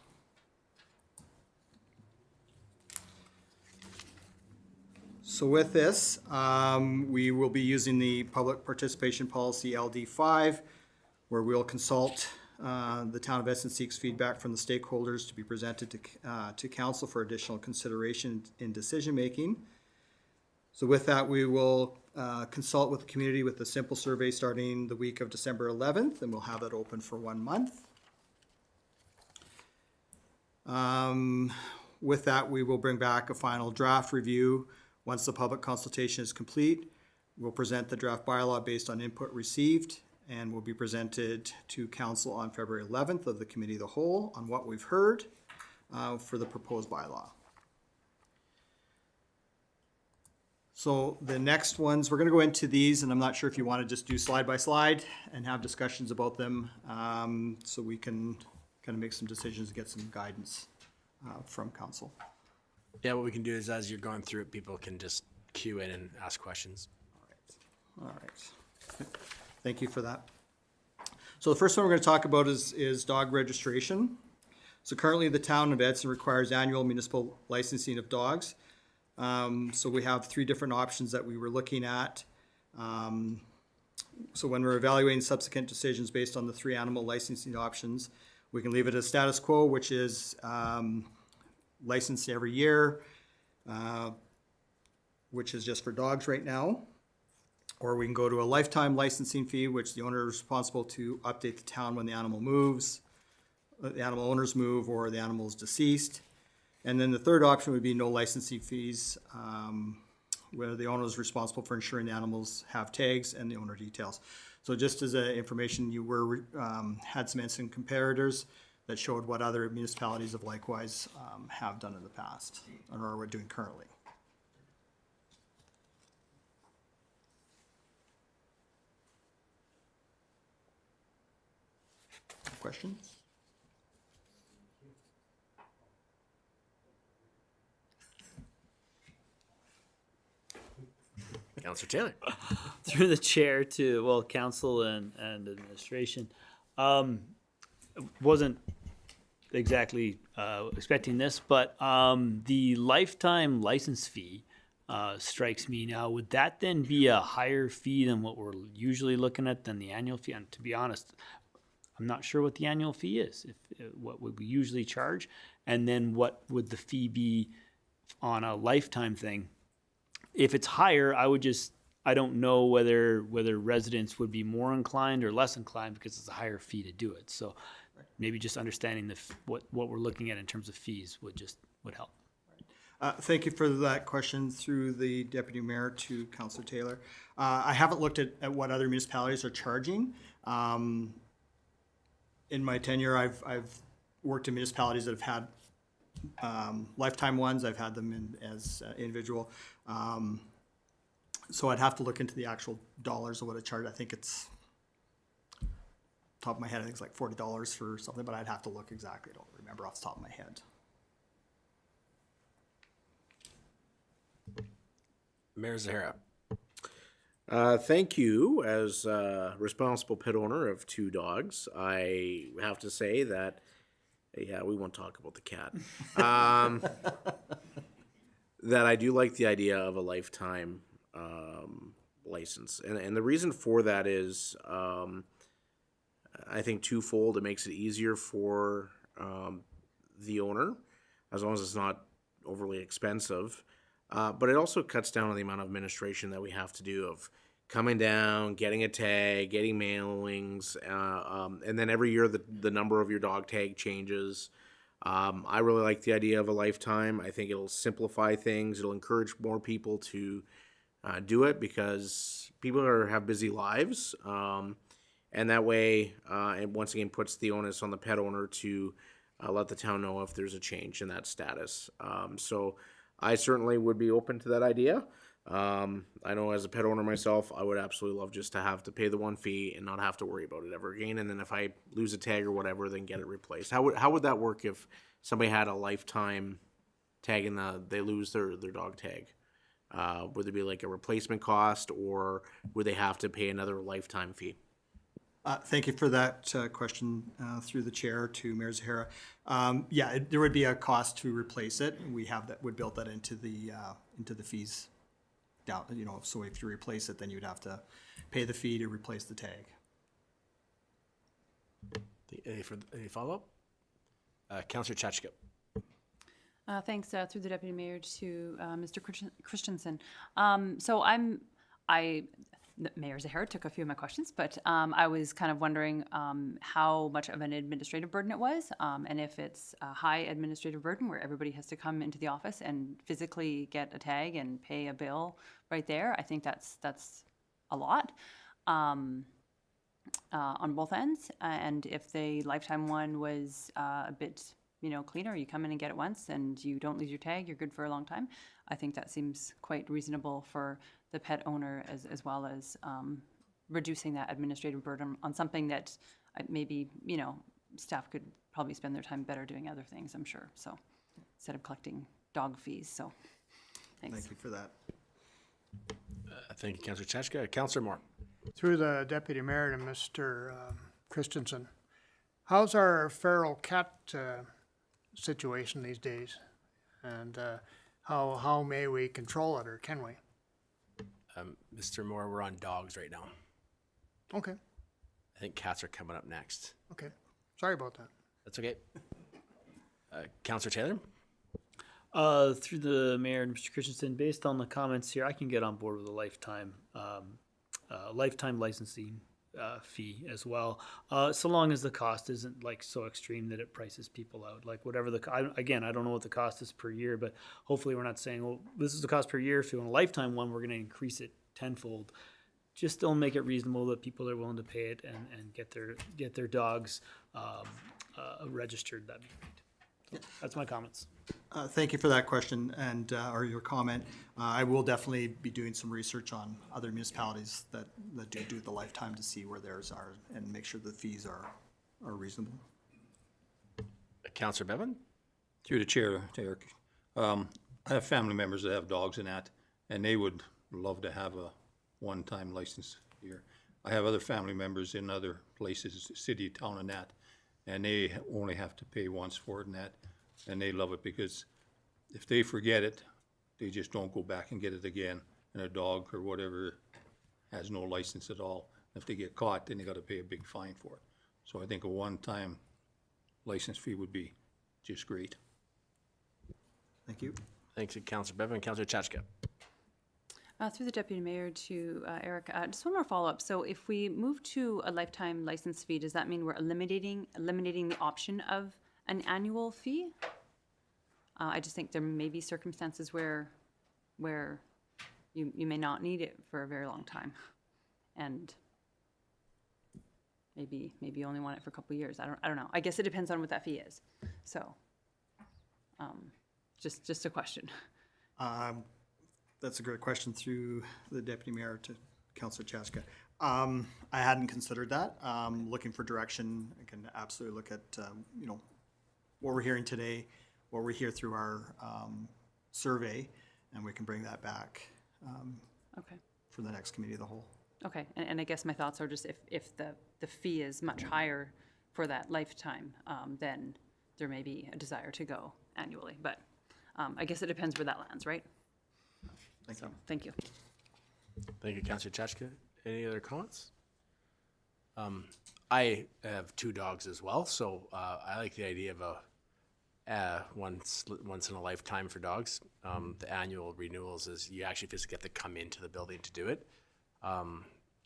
So with this, we will be using the public participation policy LD5, where we'll consult the town of Edson seeks feedback from the stakeholders to be presented to council for additional consideration in decision making. So with that, we will consult with the community with a simple survey starting the week of December 11th, and we'll have it open for 1 month. With that, we will bring back a final draft review. Once the public consultation is complete, we'll present the draft bylaw based on input received, and will be presented to council on February 11th of the committee of the whole on what we've heard for the proposed bylaw. So the next ones, we're going to go into these, and I'm not sure if you want to just do slide by slide and have discussions about them, so we can kind of make some decisions and get some guidance from council. Yeah, what we can do is as you're going through it, people can just queue in and ask questions. All right. Thank you for that. So the first one we're going to talk about is dog registration. So currently the town of Edson requires annual municipal licensing of dogs. So we have 3 different options that we were looking at. So when we're evaluating subsequent decisions based on the 3 animal licensing options, we can leave it as status quo, which is licensed every year, which is just for dogs right now. Or we can go to a lifetime licensing fee, which the owner is responsible to update the town when the animal moves, the animal owners move, or the animal is deceased. And then the third option would be no licensing fees, where the owner is responsible for ensuring the animals have tags and the owner details. So just as information, you were had some instant comparators that showed what other municipalities have likewise have done in the past or are doing currently. Questions? Councillor Taylor. Through the chair to, well, council and administration. Wasn't exactly expecting this, but the lifetime license fee strikes me now. Would that then be a higher fee than what we're usually looking at than the annual fee? And to be honest, I'm not sure what the annual fee is, what would we usually charge, and then what would the fee be on a lifetime thing? If it's higher, I don't know whether residents would be more inclined or less inclined because it's a higher fee to do it. So maybe just understanding what we're looking at in terms of fees would help. Thank you for that question through the Deputy Mayor to Councillor Taylor. I haven't looked at what other municipalities are charging. In my tenure, I've worked in municipalities that have had lifetime ones. I've had them as individual. So I'd have to look into the actual dollars of what it charged. I think it's, top of my head, I think it's like $40 for something, but I'd have to look exactly. I don't remember off the top of my head. Mayor Zahara. Thank you. As a responsible pet owner of 2 dogs, I have to say that, yeah, we won't talk about the cat. That I do like the idea of a lifetime license. And the reason for that is, I think twofold. It makes it easier for the owner, as long as it's not overly expensive. But it also cuts down on the amount of administration that we have to do of coming down, getting a tag, getting mailings, and then every year the number of your dog tag changes. I really like the idea of a lifetime. I think it'll simplify things. It'll encourage more people to do it, because people have busy lives. And that way, it once again puts the onus on the pet owner to let the town know if there's a change in that status. So I certainly would be open to that idea. I know as a pet owner myself, I would absolutely love just to have to pay the one fee and not have to worry about it ever again. And then if I lose a tag or whatever, then get it replaced. How would that work if somebody had a lifetime tag and they lose their dog tag? Would there be like a replacement cost, or would they have to pay another lifetime fee? Thank you for that question through the chair to Mayor Zahara. Yeah, there would be a cost to replace it. We have that, would build that into the fees down, so if you replace it, then you'd have to pay the fee to replace the tag. Any follow-up? Councillor Chachka. Thanks, through the Deputy Mayor to Mr. Christensen. So Mayor Zahara took a few of my questions, but I was kind of wondering how much of an administrative burden it was, and if it's a high administrative burden where everybody has to come into the office and physically get a tag and pay a bill right there. I think that's a lot on both ends. And if the lifetime one was a bit cleaner, you come in and get it once and you don't lose your tag, you're good for a long time. I think that seems quite reasonable for the pet owner, as well as reducing that administrative burden on something that maybe, staff could probably spend their time better doing other things, I'm sure. So instead of collecting dog fees. So thanks. Thank you for that. Thank you, Councillor Chachka. Councillor Moore. Through the Deputy Mayor to Mr. Christensen, how's our feral cat situation these days? And how may we control it, or can we? Mr. Moore, we're on dogs right now. Okay, I think cats are coming up next. okay. Sorry about that. That's okay. Councillor Taylor? Through the mayor and Mr. Christensen, based on the comments here, I can get on board with a lifetime licensing fee as well, so long as the cost isn't like so extreme that it prices people out. Like whatever I don't know what the cost is per year, but hopefully we're not saying, well, this is the cost per year. If you want a lifetime one, we're going to increase it tenfold. Just still make it reasonable that people are willing to pay it and get their dogs registered. That'd be great. So that's my comments. Thank you for that question and or your comment. I will definitely be doing some research on other municipalities that do the lifetime to see where theirs are and make sure the fees are reasonable. Councillor Bevan? Through the chair, to Eric. I have family members that have dogs and that, and they would love to have a one-time license here. I have other family members in other places, city, town and that, and they only have to pay once for it and that, and they love it because if they forget it, they just don't go back and get it again, and a dog or whatever has no license at all. If they get caught, then they gotta pay a big fine for it. So I think a one-time license fee would be just great. Thank you. Thanks, Councillor Bevan. Councillor Chachka? Through the Deputy Mayor to Eric, just one more follow-up. So if we move to a lifetime license fee, does that mean we're eliminating the option of an annual fee? I just think there may be circumstances where you may not need it for a very long time, and maybe you only want it for a couple of years. I don't know. I guess it depends on what that fee is. So, just a question. That's a great question through the Deputy Mayor to Councillor Chaska. I hadn't considered that. Looking for direction. I can absolutely look at, what we're hearing today, what we hear through our survey, and we can bring that back Okay. for the next committee of the whole. Okay, and I guess my thoughts are just if the fee is much higher for that lifetime, then there may be a desire to go annually. But I guess it depends where that lands, right? Thank you. Thank you. Thank you, Councillor Chachka. Any other comments? I have 2 dogs as well, so I like the idea of a once in a lifetime for dogs. The annual renewals is you actually just get to come into the building to do it,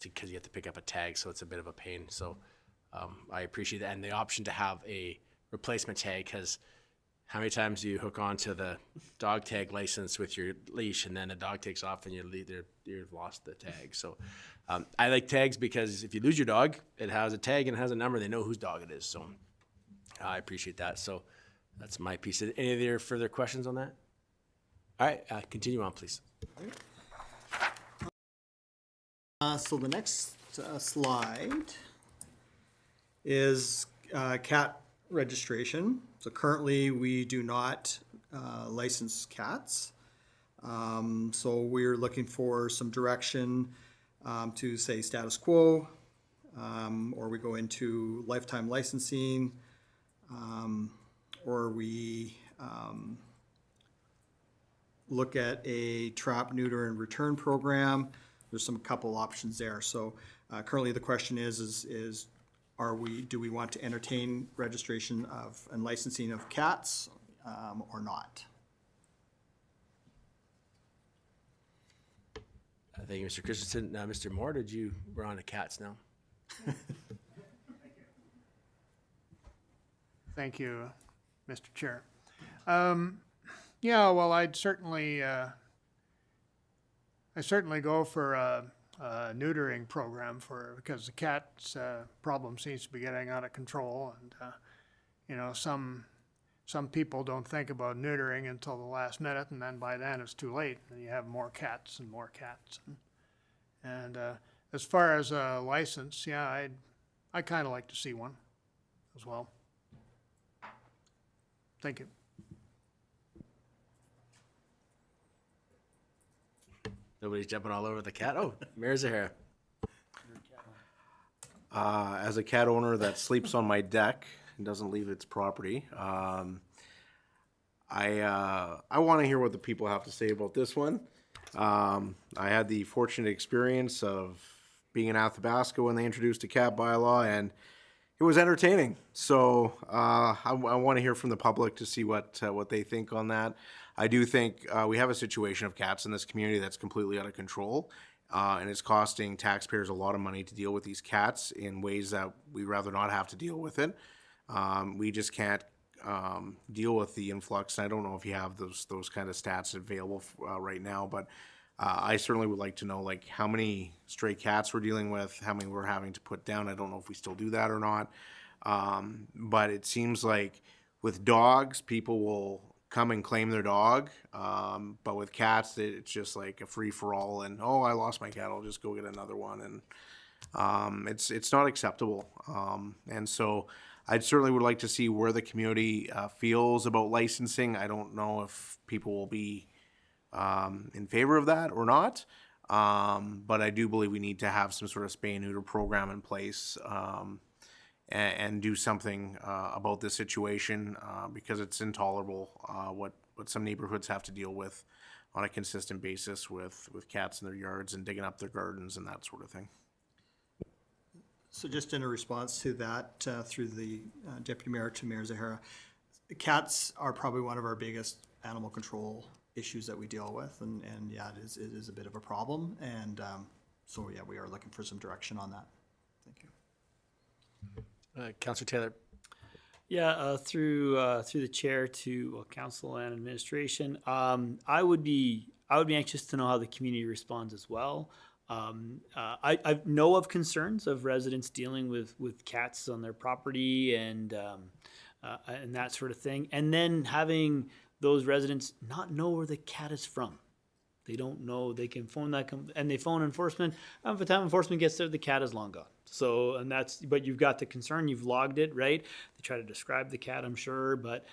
because you have to pick up a tag, so it's a bit of a pain. So I appreciate that, and the option to have a replacement tag, because How many times do you hook onto the dog tag license with your leash and then a dog takes off and you've lost the tag? So I like tags because if you lose your dog, it has a tag and it has a number. They know whose dog it is. So I appreciate that. So that's my piece. Any other further questions on that? All right, continue on, please. So the next slide is cat registration. So currently, we do not license cats. So we're looking for some direction to say status quo, or we go into lifetime licensing, or we look at a trap, neuter, and return program. There's some couple options there. So currently the question is do we want to entertain registration of and licensing of cats or not? Thank you, Mr. Christensen. Now, Mr. Moore, we're on to cats now. Thank you, Mr. Chair. Yeah, well, I certainly go for a neutering program because the cat's problem seems to be getting out of control, and you know, some people don't think about neutering until the last minute, and then by then it's too late, and you have more cats and more cats. And as far as a license, yeah, I kind of like to see one as well. Thank you. Nobody's jumping all over the cat. Oh, Mayor Zahara. As a cat owner that sleeps on my deck and doesn't leave its property, I want to hear what the people have to say about this one. I had the fortunate experience of being in Athabasca when they introduced a cat bylaw, and it was entertaining. So I want to hear from the public to see what they think on that. I do think we have a situation of cats in this community that's completely out of control, and it's costing taxpayers a lot of money to deal with these cats in ways that we'd rather not have to deal with it. We just can't deal with the influx. I don't know if you have those kind of stats available right now, but I certainly would like to know like how many stray cats we're dealing with, how many we're having to put down. I don't know if we still do that or not, but it seems like with dogs, people will come and claim their dog, but with cats, it's just like a free for all. And oh, I lost my cat, I'll just go get another one, and it's not acceptable. And so I certainly would like to see where the community feels about licensing. I don't know if people will be in favor of that or not, but I do believe we need to have some sort of spay and neuter program in place and do something about this situation because it's intolerable what some neighborhoods have to deal with on a consistent basis with cats in their yards and digging up their gardens and that sort of thing. So just in a response to that, through the Deputy Mayor to Mayor Zahara, cats are probably one of our biggest animal control issues that we deal with, and yeah, it is a bit of a problem, and so yeah, we are looking for some direction on that. Thank you. Councillor Taylor. Yeah, through the chair to council and administration, I would be anxious to know how the community responds as well. I know of concerns of residents dealing with cats on their property and that sort of thing, and then having those residents not know where the cat is from. They don't know. They can phone that, and they phone enforcement. By the time enforcement gets there, the cat is long gone. So, but you've got the concern. You've logged it, right? They try to describe the cat, I'm sure, but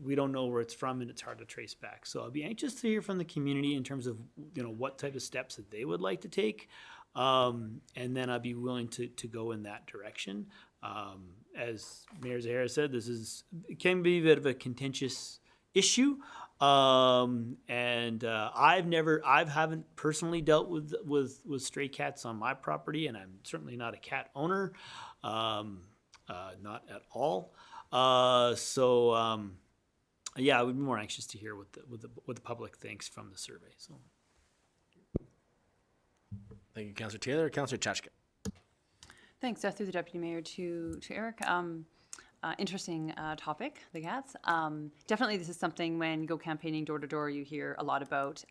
we don't know where it's from, and it's hard to trace back. So I'll be anxious to hear from the community in terms of what type of steps that they would like to take, and then I'd be willing to go in that direction. As Mayor Zahara said, it can be a bit of a contentious issue, and I haven't personally dealt with stray cats on my property, and I'm certainly not a cat owner, not at all. Yeah, I would be more anxious to hear what the public thinks from the survey. So, Thank you, Councillor Taylor. Councillor Chachka. Thanks. Through the Deputy Mayor to Eric. Interesting topic, the cats. Definitely, this is something when you go campaigning door to door, you hear a lot about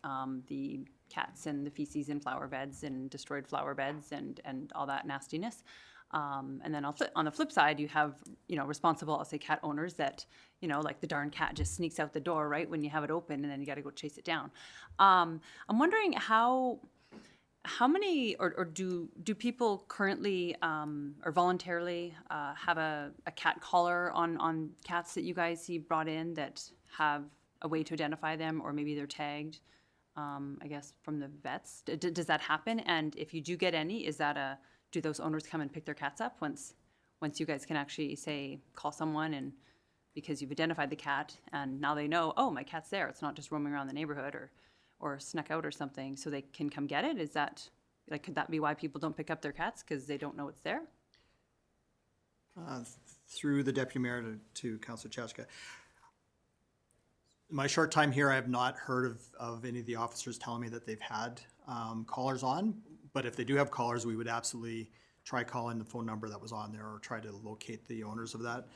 the cats and the feces in flower beds and destroyed flower beds and all that nastiness. And then on the flip side, you have, responsible, I'll say, cat owners that, like the darn cat just sneaks out the door right when you have it open, and then you got to go chase it down. I'm wondering how many, or do people currently or voluntarily have a cat collar on cats that you guys see brought in that have a way to identify them, or maybe they're tagged, I guess, from the vets? Does that happen? And if you do get any, do those owners come and pick their cats up once you guys can actually say, call someone, and because you've identified the cat and now they know, oh, my cat's there. It's not just roaming around the neighborhood or snuck out or something, so they can come get it? Is that, could that be why people don't pick up their cats, because they don't know it's there? Through the deputy mayor to Councilor Chaska. In my short time here, I have not heard of any of the officers telling me that they've had collars on, but if they do have collars, we would absolutely try calling the phone number that was on there or try to locate the owners of that.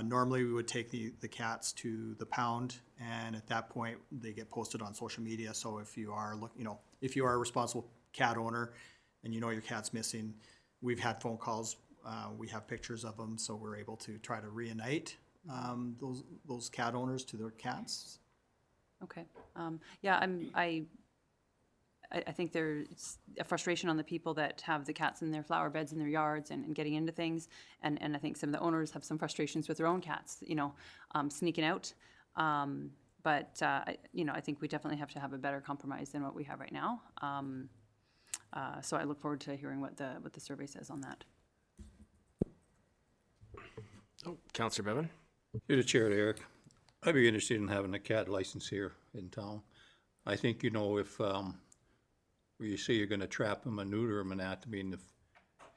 Normally, we would take the cats to the pound, and at that point, they get posted on social media. So if you are if you are a responsible cat owner and you know your cat's missing, we've had phone calls. We have pictures of them, so we're able to try to reunite those cat owners to their cats. Okay. Yeah, I think there's a frustration on the people that have the cats in their flower beds in their yards and getting into things. And I think some of the owners have some frustrations with their own cats, sneaking out. But I think we definitely have to have a better compromise than what we have right now. So I look forward to hearing what the survey says on that. Oh, Councillor Bevan? Through the chair, Eric, I'd be interested in having a cat license here in town. I think, if where you say you're gonna trap them and neuter them and that, I mean, if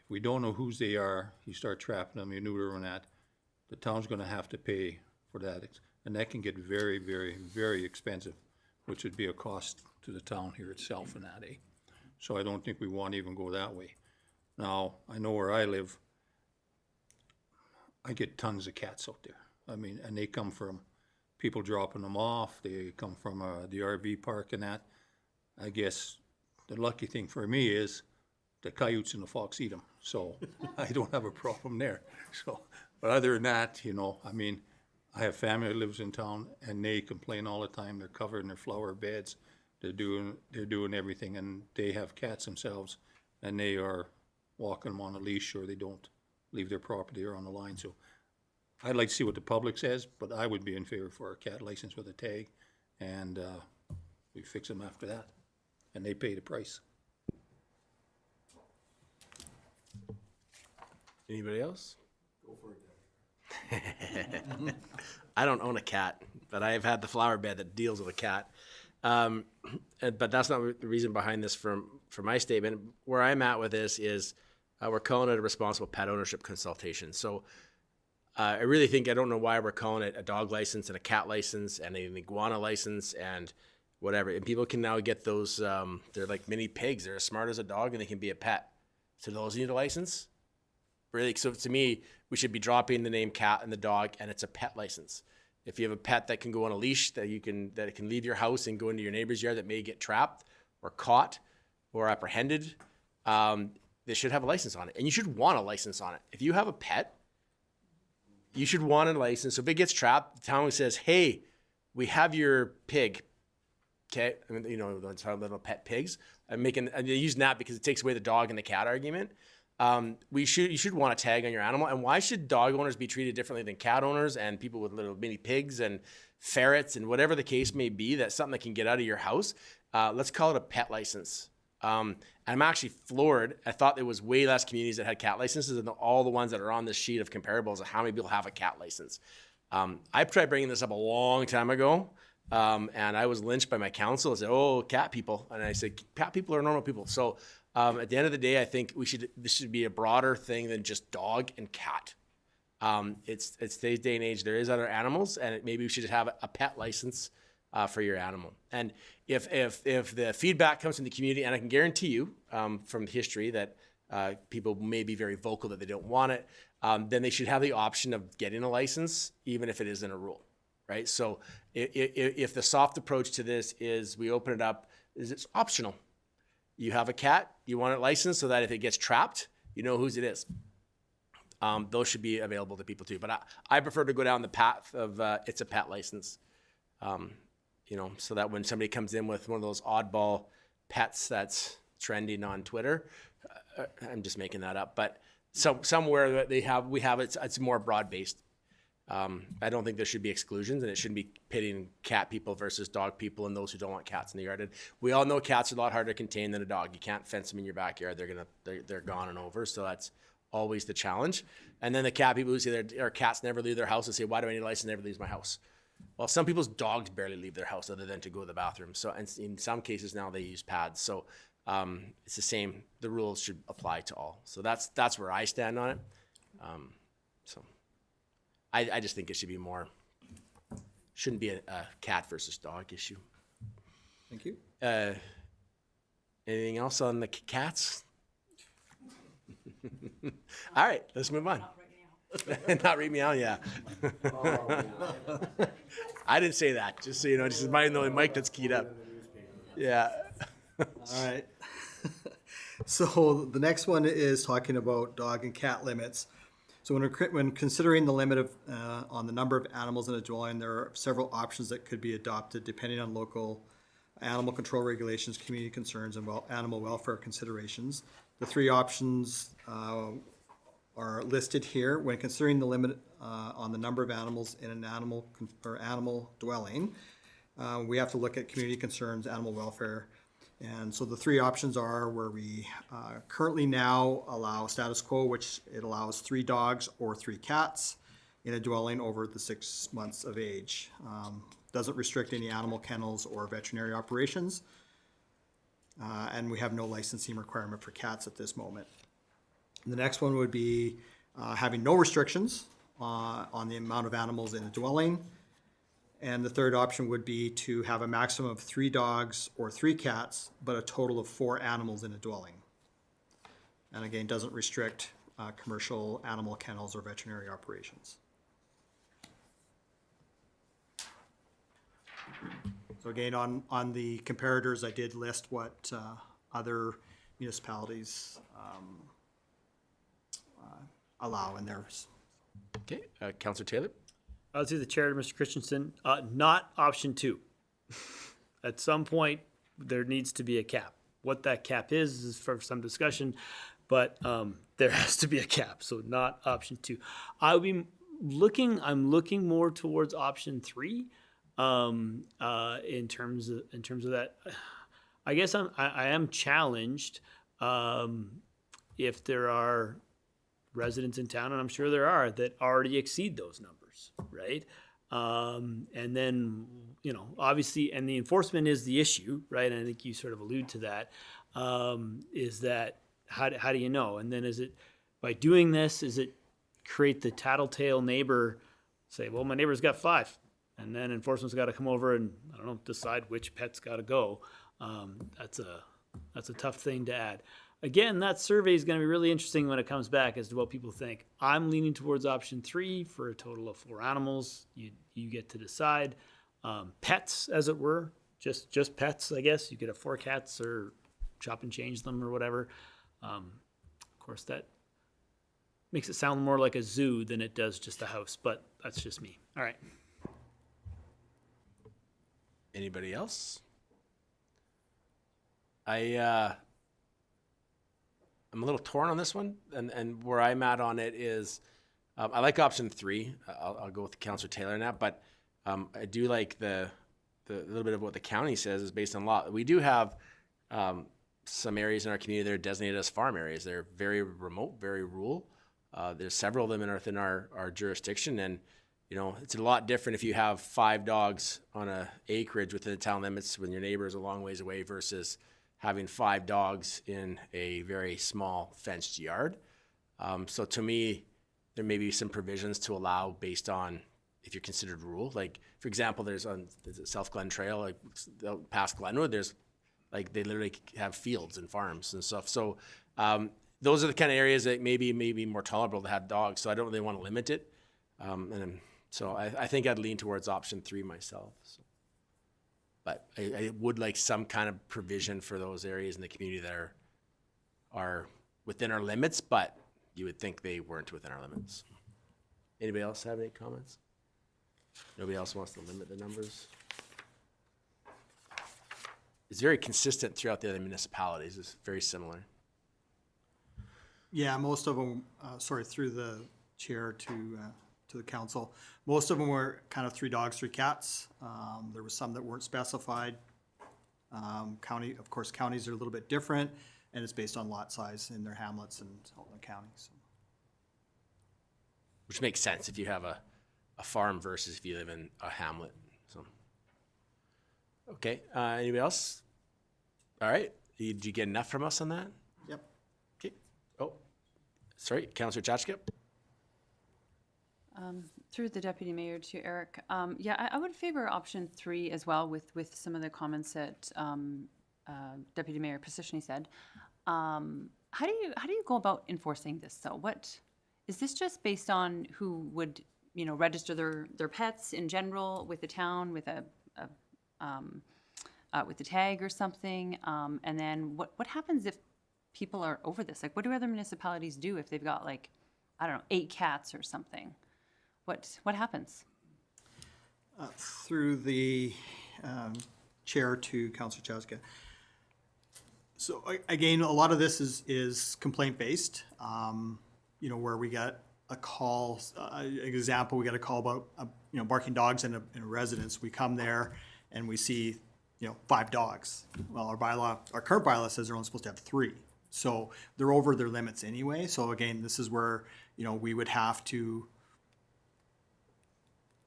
we don't know whose they are, you start trapping them, you neuter them and that, the town's gonna have to pay for that. And that can get very, very, very expensive, which would be a cost to the town here itself and that, eh? So I don't think we want to even go that way. Now, I know where I live, I get tons of cats out there. I mean, and they come from people dropping them off, they come from the RV park and that. I guess the lucky thing for me is the coyotes and the fox eat them, so I don't have a problem there. So, but other than that, I mean, I have family that lives in town, and they complain all the time. They're covered in their flower beds. They're doing everything, and they have cats themselves, and they are walking them on a leash, or they don't leave their property or on the line. So I'd like to see what the public says, but I would be in favor for a cat license with a tag, and we fix them after that, and they pay the price. Anybody else? Go for it. I don't own a cat, but I have had the flower bed that deals with a cat. But that's not the reason behind this for my statement. Where I'm at with this is we're calling it a responsible pet ownership consultation. So I really think, I don't know why we're calling it a dog license and a cat license and an iguana license and whatever. And people can now get those, they're like mini pigs. They're as smart as a dog and they can be a pet. So those need a license? Really? So to me, we should be dropping the name cat and the dog, and it's a pet license. If you have a pet that can go on a leash, that it can leave your house and go into your neighbor's yard that may get trapped or caught or apprehended, they should have a license on it. And you should want a license on it. If you have a pet, you should want a license. So if it gets trapped, the town says, hey, we have your pig. Okay, I mean, those little pet pigs. I'm using that because it takes away the dog and the cat argument. You should want a tag on your animal. And why should dog owners be treated differently than cat owners and people with little mini pigs and ferrets and whatever the case may be? That's something that can get out of your house. Let's call it a pet license. And I'm actually floored. I thought there was way less communities that had cat licenses than all the ones that are on this sheet of comparables of how many people have a cat license. I tried bringing this up a long time ago. And I was lynched by my council and said, oh, cat people. And I said, cat people are normal people. So at the end of the day, I think this should be a broader thing than just dog and cat. It's today's day and age. There is other animals, and maybe we should have a pet license for your animal. And if the feedback comes from the community, and I can guarantee you from history that people may be very vocal that they don't want it, then they should have the option of getting a license, even if it isn't a rule, right? So if the soft approach to this is we open it up, is it's optional. You have a cat, you want it licensed so that if it gets trapped, you know whose it is. Those should be available to people too. But I prefer to go down the path of it's a pet license, so that when somebody comes in with one of those oddball pets that's trending on Twitter, I'm just making that up, but somewhere that we have it's more broad based. I don't think there should be exclusions, and it shouldn't be pitting cat people versus dog people and those who don't want cats in the yard. And we all know cats are a lot harder to contain than a dog. You can't fence them in your backyard; they're gone and over. So that's always the challenge. And then the cat people who say their cats never leave their house and say, "Why do I need a license? Never leaves my house." Well, some people's dogs barely leave their house other than to go to the bathroom. So, and in some cases now they use pads. So it's the same. The rules should apply to all. So that's where I stand on it. I just think it should be more, shouldn't be a cat versus dog issue. Thank you. Anything else on the cats? All right, let's move on. Not read me out, yeah. I didn't say that, just so you know, this is my only mic that's keyed up. Yeah. All right. So the next one is talking about dog and cat limits. So when considering the limit of on the number of animals in a dwelling, there are several options that could be adopted depending on local animal control regulations, community concerns, and animal welfare considerations. The three options are listed here. When considering the limit on the number of animals in an animal dwelling, we have to look at community concerns, animal welfare. And so the three options are where we currently now allow status quo, which it allows 3 dogs or 3 cats in a dwelling over the 6 months of age. Doesn't restrict any animal kennels or veterinary operations. And we have no licensing requirement for cats at this moment. The next one would be having no restrictions on the amount of animals in a dwelling. And the third option would be to have a maximum of 3 dogs or 3 cats, but a total of 4 animals in a dwelling. And again, doesn't restrict commercial animal kennels or veterinary operations. So again, on the comparators, I did list what other municipalities allow in theirs. Okay, Councillor Taylor. Through the chair, Mr. Christensen, not option 2. At some point, there needs to be a cap. What that cap is for some discussion, but there has to be a cap. So not option 2. I'm looking more towards option 3 in terms of that. I guess I am challenged if there are residents in town, and I'm sure there are, that already exceed those numbers, right? And then, obviously, and the enforcement is the issue, right? And I think you sort of allude to that, is that how do you know? And then is it, by doing this, is it create the tattletale neighbor, say, well, my neighbor's got 5, and then enforcement's got to come over and, I don't know, decide which pet's got to go. That's a tough thing to add. Again, that survey is going to be really interesting when it comes back as to what people think. I'm leaning towards option 3 for a total of 4 animals. You get to decide. Pets, as it were, just pets, I guess. You could have 4 cats or chop and change them or whatever. Of course, that makes it sound more like a zoo than it does just a house, but that's just me. All right. Anybody else? I'm a little torn on this one, and where I'm at on it is, I like option 3. I'll go with Councillor Taylor on that, but I do like the little bit of what the county says is based on law. We do have some areas in our community that are designated as farm areas. They're very remote, very rural. There's several of them within our jurisdiction, and it's a lot different if you have 5 dogs on a acreage within the town limits when your neighbor is a long ways away versus having 5 dogs in a very small fenced yard. So to me, there may be some provisions to allow based on if you're considered rural. Like, for example, there's South Glen Trail, like past Glenwood, there's they literally have fields and farms and stuff. So those are the kind of areas that maybe more tolerable to have dogs. So I don't really want to limit it. So I think I'd lean towards option 3 myself. So. But I would like some kind of provision for those areas in the community that are within our limits, but you would think they weren't within our limits. Anybody else have any comments? Nobody else wants to limit the numbers? It's very consistent throughout the other municipalities. It's very similar. Yeah, most of them, through the chair to the council, most of them were kind of 3 dogs, 3 cats. There were some that weren't specified. Of course, counties are a little bit different, and it's based on lot size in their hamlets and Halton County. So. Which makes sense if you have a farm versus if you live in a hamlet. So, okay, anybody else? All right, did you get enough from us on that? Yep. Okay. Oh, sorry, Councillor Chachka. Through the deputy mayor to Eric, I would favor option 3 as well with some of the comments that Deputy Mayor Positionny said. How do you go about enforcing this though? What is this just based on who would register their pets in general with the town with with the tag or something? And then what happens if people are over this? Like, what do other municipalities do if they've got, like, I don't know, 8 cats or something? What happens? Through the chair to Councillor Chaska. So again, a lot of this is complaint based. Where we got a call, example, we got a call about barking dogs in a residence. We come there and we see 5 dogs. Well, our current bylaw says they're only supposed to have 3. So they're over their limits anyway. So again, this is where we would have to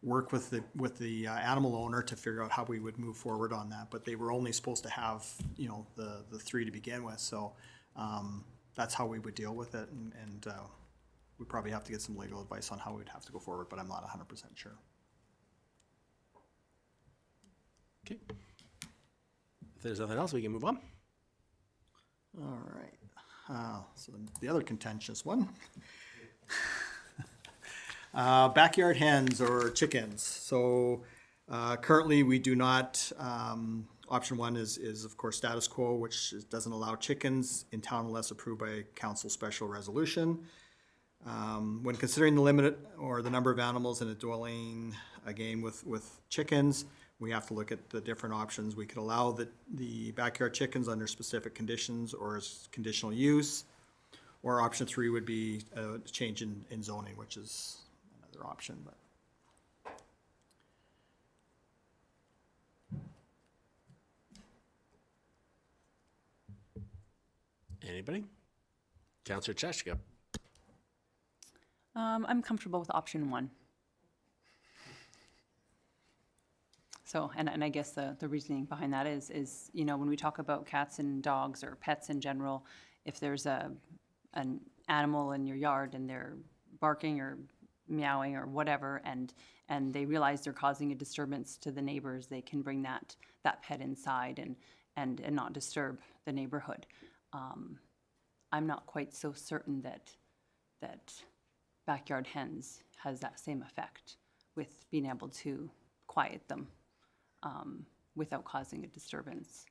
work with the animal owner to figure out how we would move forward on that. But they were only supposed to have the 3 to begin with. So that's how we would deal with it, and we probably have to get some legal advice on how we'd have to go forward. But I'm not 100% sure. Okay. If there's nothing else, we can move on. All right. So the other contentious one. Backyard hens or chickens. So currently we do not, option 1 is of course status quo, which doesn't allow chickens in town unless approved by council special resolution. When considering the limit or the number of animals in a dwelling, again with chickens, we have to look at the different options. We could allow the backyard chickens under specific conditions or as conditional use, or option 3 would be a change in zoning, which is another option. But Anybody? Councillor Cheshka. I'm comfortable with option 1. So, and I guess the reasoning behind that is when we talk about cats and dogs or pets in general, if there's an animal in your yard and they're barking or meowing or whatever, and they realize they're causing a disturbance to the neighbors, they can bring that pet inside and not disturb the neighborhood. I'm not quite so certain that backyard hens has that same effect with being able to quiet them without causing a disturbance,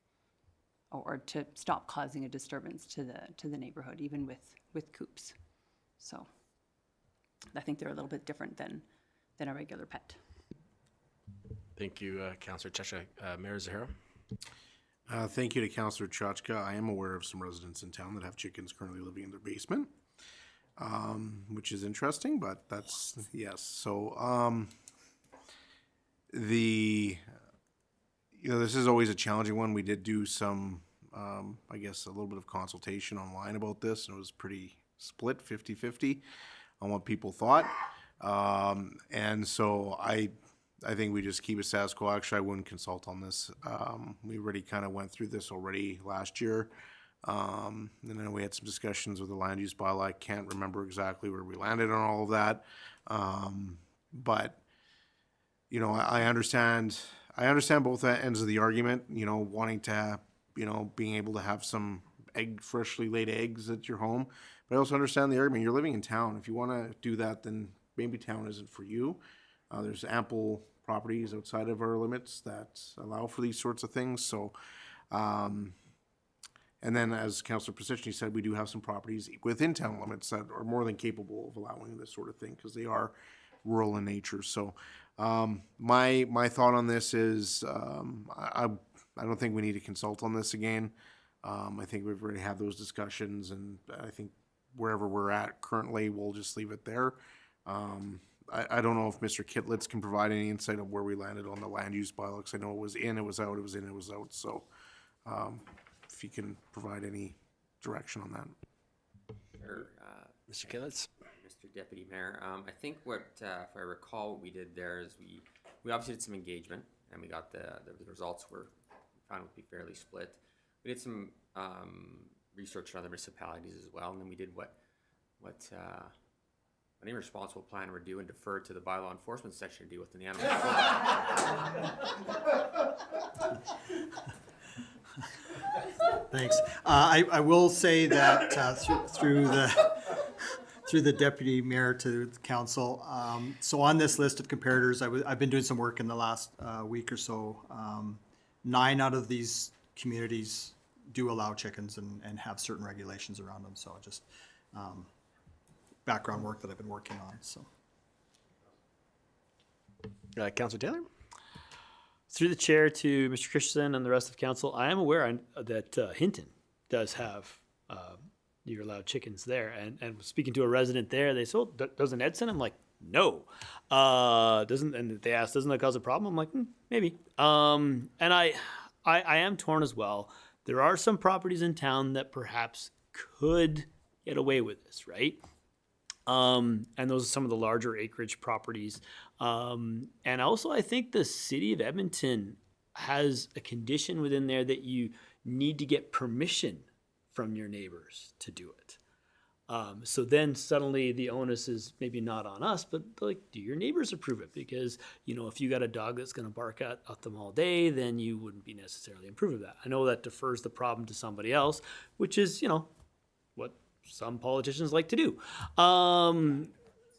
or to stop causing a disturbance to the neighborhood, even with coops. So I think they're a little bit different than a regular pet. Thank you, Councillor Cheshka. Mayor Zahara. Thank you to Councillor Chachka. I am aware of some residents in town that have chickens currently living in their basement, which is interesting, but that's, yes. So this is always a challenging one. We did do some, I guess, a little bit of consultation online about this, and it was pretty split, 50-50 on what people thought. And so I think we just keep it status quo. Actually, I wouldn't consult on this. We already kind of went through this already last year. And then we had some discussions with the land use bylaw. I can't remember exactly where we landed on all of that. But, I understand both ends of the argument, wanting to, being able to have some freshly laid eggs at your home. But I also understand the argument. You're living in town. If you want to do that, then maybe town isn't for you. There's ample properties outside of our limits that allow for these sorts of things. So, and then as Councillor Posichny said, we do have some properties within town limits that are more than capable of allowing this sort of thing because they are rural in nature. So my thought on this is I don't think we need to consult on this again. I think we've already had those discussions, and I think wherever we're at currently, we'll just leave it there. I don't know if Mr. Kitlitz can provide any insight on where we landed on the land use bylaw, because I know it was in, it was out, it was in, it was out. So if he can provide any direction on that. Sure. Mr. Kitlitz? Mr. Deputy Mayor, I think what, if I recall, what we did there is we obviously did some engagement, and we got the results were found to be fairly split. We did some research on other municipalities as well, and then we did what any responsible planner would do and defer to the bylaw enforcement section to deal with the animal. Thanks. I will say that through the deputy mayor to the council. So on this list of comparators, I've been doing some work in the last week or so. 9 out of these communities do allow chickens and have certain regulations around them. So just background work that I've been working on. So. Councillor Taylor? Through the chair to Mr. Christensen and the rest of council, I am aware that Hinton does have you're allowed chickens there. And speaking to a resident there, they said, oh, doesn't Edson? I'm like, no. And they asked, doesn't that cause a problem? I'm like, maybe. And I am torn as well. There are some properties in town that perhaps could get away with this, right? And those are some of the larger acreage properties. And also, I think the city of Edmonton has a condition within there that you need to get permission from your neighbors to do it. So then suddenly the onus is maybe not on us, but like, do your neighbors approve it? Because, you know, if you got a dog that's going to bark at them all day, then you wouldn't be necessarily approve of that. I know that defers the problem to somebody else, which is, you know, what some politicians like to do.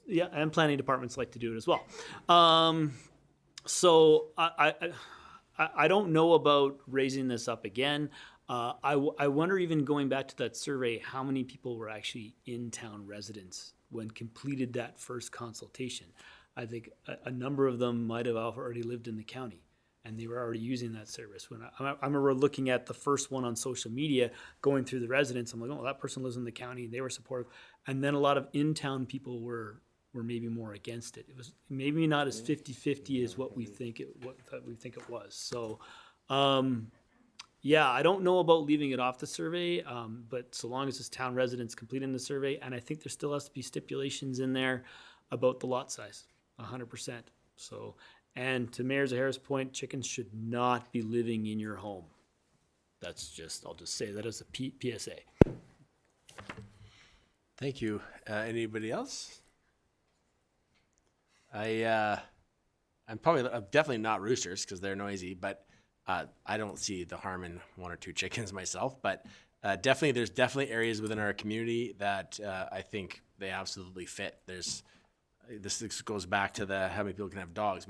Yeah, and planning departments like to do it as well. So I don't know about raising this up again. I wonder, even going back to that survey, how many people were actually in-town residents when completed that first consultation. I think a number of them might have already lived in the county, and they were already using that service. When I remember looking at the first one on social media, going through the residents, I'm like, oh, that person lives in the county, and they were supportive. And then a lot of in-town people were maybe more against it. It was maybe not as 50-50 as what we think it was. So, yeah, I don't know about leaving it off the survey, but so long as it's town residents completing the survey, and I think there still has to be stipulations in there about the lot size, 100%. So, and to Mayor Zahara's point, chickens should not be living in your home. That's just, I'll just say that as a PSA. Thank you. Anybody else? I'm definitely not roosters because they're noisy, but I don't see the harm in 1 or 2 chickens myself. But there's definitely areas within our community that I think they absolutely fit. This goes back to how many people can have dogs.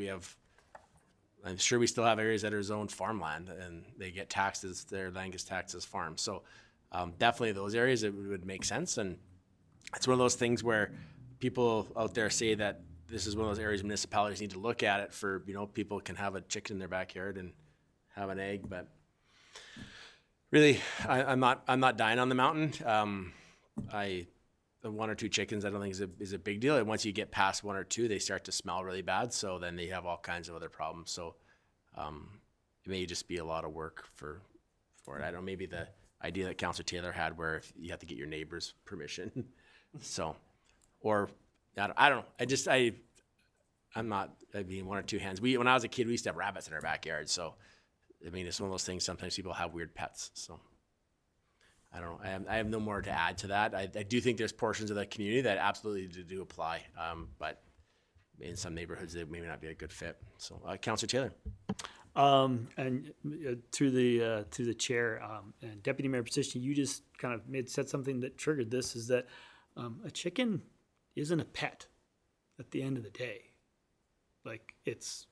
I'm sure we still have areas that are zoned farmland and they get taxed as their land gets taxed as farm. So definitely those areas, it would make sense. And it's one of those things where people out there say that this is one of those areas municipalities need to look at it for, you know, people can have a chicken in their backyard and have an egg. But really, I'm not dying on the mountain. The 1 or 2 chickens I don't think is a big deal. And once you get past 1 or 2, they start to smell really bad. So then they have all kinds of other problems. So it may just be a lot of work for it. I don't know, maybe the idea that Councillor Taylor had where if you have to get your neighbor's permission. So, or I don't know. I'm not, 1 or 2 hens. When I was a kid, we used to have rabbits in our backyard. So, I mean, it's one of those things. Sometimes people have weird pets. So, I don't know. I have no more to add to that. I do think there's portions of the community that absolutely do apply. But in some neighborhoods, they may not be a good fit. So, Councillor Taylor. And through the chair, and Deputy Mayor Petition, you just kind of said something that triggered this, is that a chicken isn't a pet at the end of the day. Like it's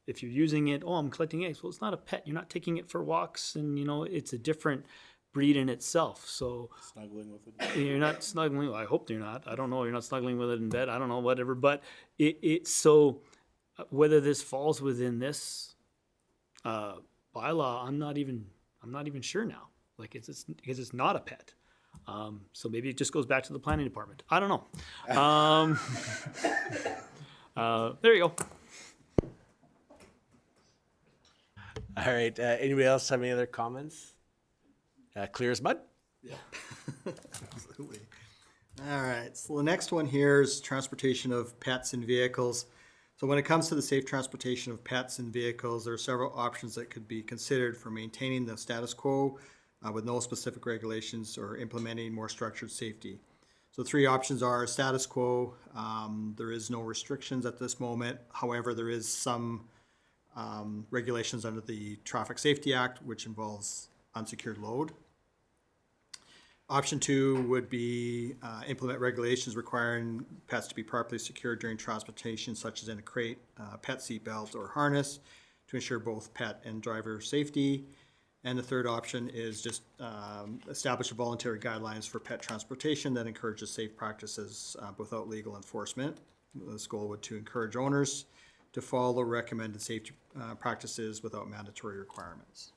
if you're using it, oh, I'm collecting eggs. Well, it's not a pet. You're not taking it for walks, and it's a different breed in itself. So Snuggling with it. you're not snuggling. I hope you're not. I don't know. You're not snuggling with it in bed. I don't know, whatever. But so whether this falls within this bylaw, I'm not even sure now. Like it's because it's not a pet. So maybe it just goes back to the planning department. I don't know. There you go. All right, anybody else have any other comments? Clear as mud? Absolutely. All right, so the next one here is transportation of pets and vehicles. So when it comes to the safe transportation of pets and vehicles, there are several options that could be considered for maintaining the status quo with no specific regulations or implementing more structured safety. So 3 options are status quo. There is no restrictions at this moment. However, there is some regulations under the Traffic Safety Act, which involves unsecured load. Option 2 would be implement regulations requiring pets to be properly secured during transportation, such as in a crate, pet seat belt, or harness, to ensure both pet and driver safety. And the third option is just establish a voluntary guidelines for pet transportation that encourages safe practices without legal enforcement. This goal would to encourage owners to follow recommended safety practices without mandatory requirements.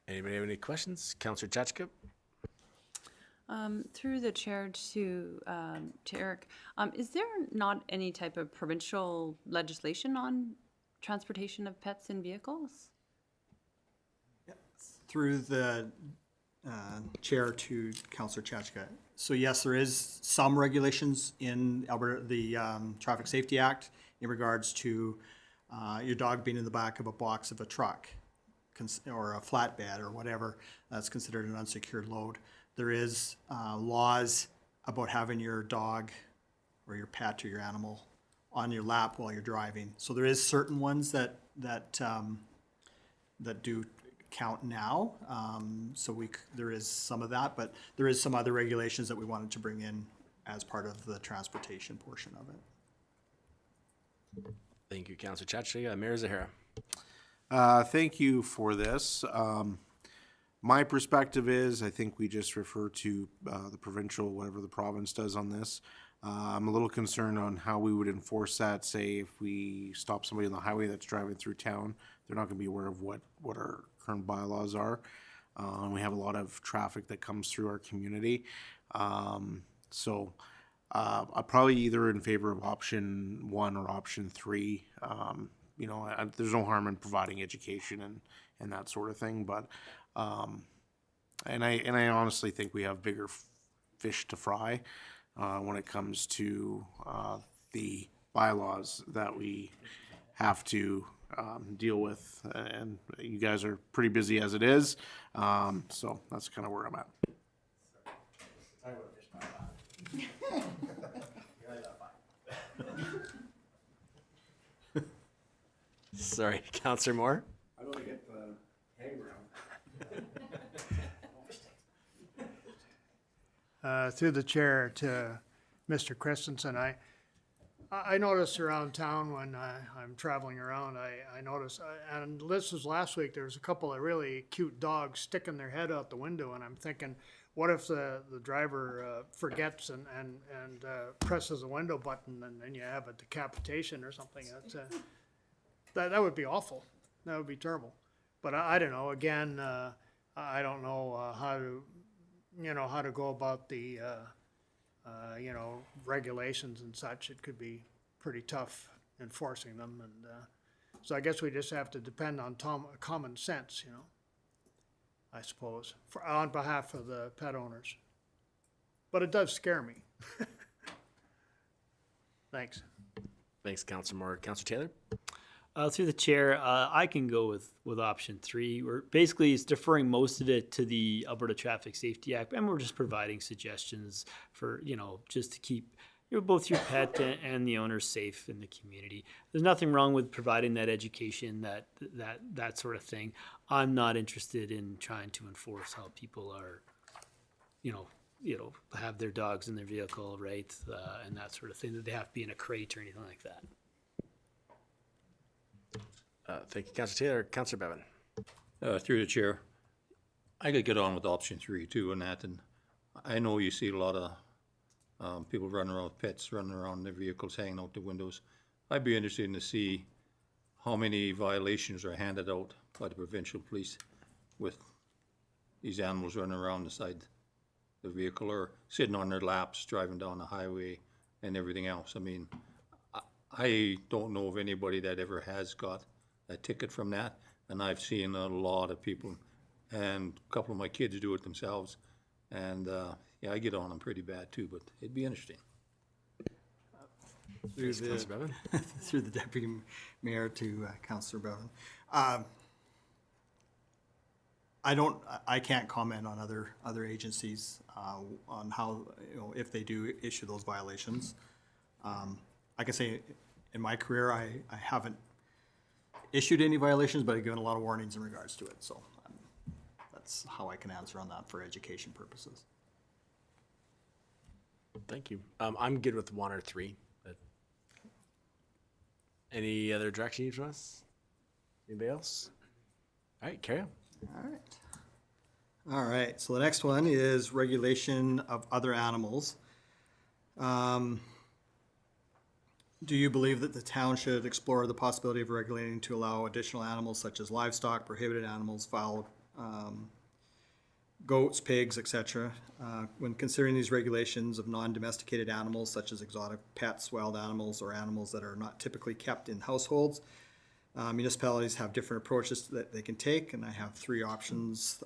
Anybody have any questions? Councillor Chachka? Through the chair to Eric, is there not any type of provincial legislation on transportation of pets in vehicles? Through the chair to Councillor Chachka. So yes, there is some regulations in Alberta, the Traffic Safety Act, in regards to your dog being in the back of a box of a truck or a flatbed or whatever. That's considered an unsecured load. There is laws about having your dog or your pet or your animal on your lap while you're driving. So there is certain ones that do count now. There is some of that, but there is some other regulations that we wanted to bring in as part of the transportation portion of it. Thank you, Councillor Chachka. Mayor Zahara? Thank you for this. My perspective is, I think we just refer to the provincial, whatever the province does on this. I'm a little concerned on how we would enforce that. Say if we stop somebody on the highway that's driving through town, they're not going to be aware of what our current bylaws are. And we have a lot of traffic that comes through our community. So I'm probably either in favor of option 1 or option 3. There's no harm in providing education and that sort of thing, but and I honestly think we have bigger fish to fry when it comes to the bylaws that we have to deal with, and you guys are pretty busy as it is, so that's kind of where I'm at. Sorry, Councillor Moore? I don't get the hang around. Through the chair to Mr. Christensen, I noticed around town when I'm traveling around, I noticed, and this was last week, there was a couple of really cute dogs sticking their head out the window, and I'm thinking, what if the driver forgets and presses the window button, and then you have a decapitation or something? That would be awful. That would be terrible. But I don't know. Again, I don't know how to go about the regulations and such. It could be pretty tough enforcing them, and so I guess we just have to depend on common sense, I suppose, on behalf of the pet owners. But it does scare me. Thanks. Thanks, Councillor Moore. Councillor Taylor? Through the chair, I can go with option 3. We're basically it's deferring most of it to the Alberta Traffic Safety Act, and we're just providing suggestions for just to keep both your pet and the owner safe in the community. There's nothing wrong with providing that education, that sort of thing. I'm not interested in trying to enforce how people are, have their dogs in their vehicle, right, and that sort of thing, that they have to be in a crate or anything like that. Thank you, Councillor Taylor. Councillor Bevan. Through the chair, I could get on with option 3 too and that, and I know you see a lot of people running around with pets, running around their vehicles, hanging out the windows. I'd be interested to see how many violations are handed out by the provincial police with these animals running around the side of the vehicle or sitting on their laps, driving down the highway and everything else. I mean, I don't know of anybody that ever has got a ticket from that, and I've seen a lot of people, and a couple of my kids do it themselves, and yeah, I get on them pretty bad too, but it'd be interesting. Through Councillor the, Bevan. through the deputy mayor to Councillor Bevan. I can't comment on other agencies on how, if they do issue those violations. I can say in my career, I haven't issued any violations, but I've given a lot of warnings in regards to it. So that's how I can answer on that for education purposes. Thank you. I'm good with 1 or 3. But any other direction you from us? Anybody else? All right, carry on. All right. All right, so the next one is regulation of other animals. Do you believe that the town should explore the possibility of regulating to allow additional animals such as livestock, prohibited animals, fowl, goats, pigs, etc.? When considering these regulations of non-domesticated animals such as exotic pets, wild animals, or animals that are not typically kept in households, municipalities have different approaches that they can take, and I have 3 options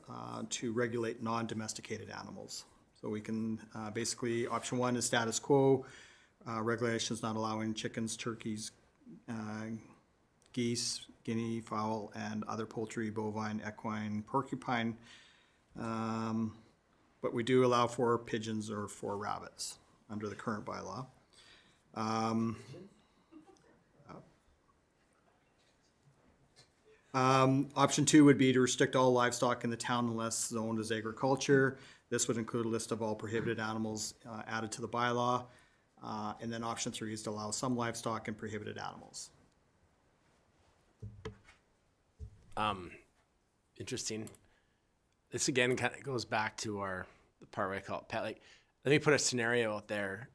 to regulate non-domesticated animals. So we can basically, option 1 is status quo, regulations not allowing chickens, turkeys, geese, guinea fowl, and other poultry, bovine, equine, porcupine. But we do allow for pigeons or for rabbits under the current bylaw. Option 2 would be to restrict all livestock in the town unless zoned as agriculture. This would include a list of all prohibited animals added to the bylaw. And then option 3 is to allow some livestock and prohibited animals. Interesting. This again kind of goes back to the part where I call it pet. Like, let me put a scenario out there,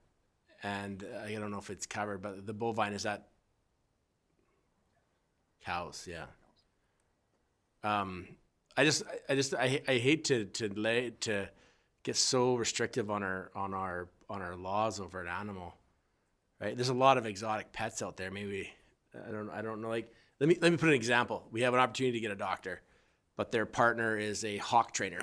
and I don't know if it's covered, but the bovine, is that cows? Yeah. I hate to get so restrictive on our laws over an animal, right? There's a lot of exotic pets out there. Maybe I don't know. Like, let me put an example. We have an opportunity to get a doctor, but their partner is a hawk trainer,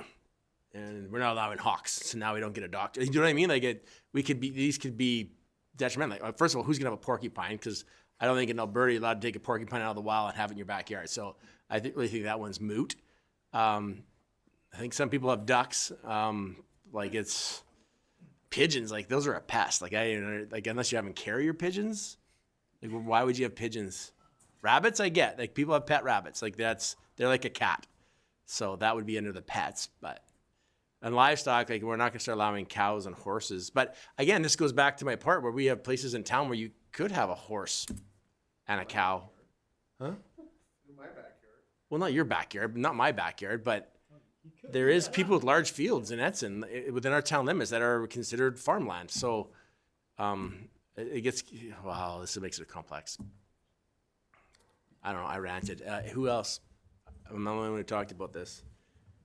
and we're not allowing hawks, so now we don't get a doctor. You know what I mean? Like, these could be detrimental. Like, first of all, who's gonna have a porcupine? Because I don't think in Alberta you're allowed to take a porcupine out of the wild and have it in your backyard. So I really think that one's moot. I think some people have ducks. Like, it's pigeons. Like, those are a pest. Like, unless you have them carrier pigeons, like, why would you have pigeons? Rabbits, I get. Like, people have pet rabbits. Like, they're like a cat. So that would be under the pets. But and livestock, like, we're not gonna start allowing cows and horses. But again, this goes back to my part where we have places in town where you could have a horse and a cow. Huh? In my backyard. Well, not your backyard, not my backyard, but there is people with large fields in Edson within our town limits that are considered farmland. So it gets, wow, this makes it complex. I don't know, I ranted. Who else? I'm the only one who talked about this.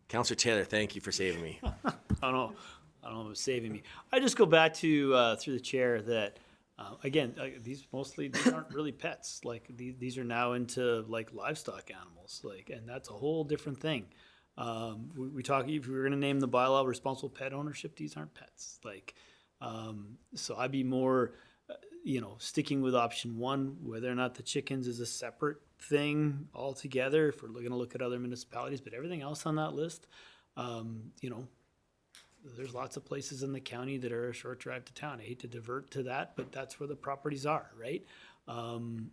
Councillor Taylor, thank you for saving me. I don't know if it's saving me. I just go back to, through the chair, that, again, these aren't really pets. Like, these are now into, like, livestock animals, like, and that's a whole different thing. We talk, if we were gonna name the bylaw responsible pet ownership, these aren't pets. Like, so I'd be more, sticking with option 1, whether or not the chickens is a separate thing altogether, if we're gonna look at other municipalities, but everything else on that list, there's lots of places in the county that are a short drive to town. I hate to divert to that, but that's where the properties are, right? And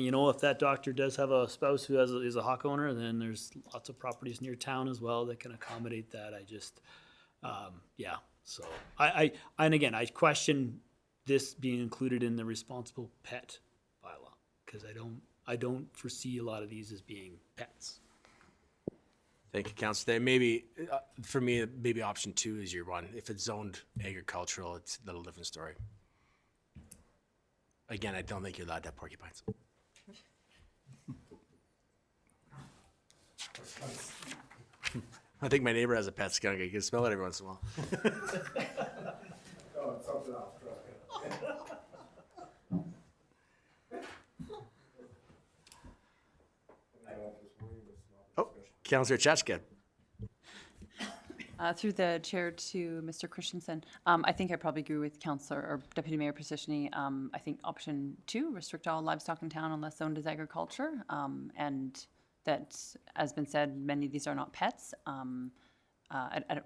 you know, if that doctor does have a spouse who is a hawk owner, then there's lots of properties near town as well that can accommodate that. I just, yeah. So and again, I question this being included in the responsible pet bylaw because I don't foresee a lot of these as being pets. Thank you, Councilor. Day. Maybe, for me, maybe option 2 is your one. If it's zoned agricultural, it's a little different story. Again, I don't think you're allowed to have porcupines. I think my neighbor has a pet skunk. I can smell it every once in a while. Oh, Councilor Chachka. Through the chair to Mr. Christensen, I think I probably agree with Councillor or Deputy Mayor Positioning. I think option 2, restrict all livestock in town unless owned as agriculture, and that, as been said, many of these are not pets.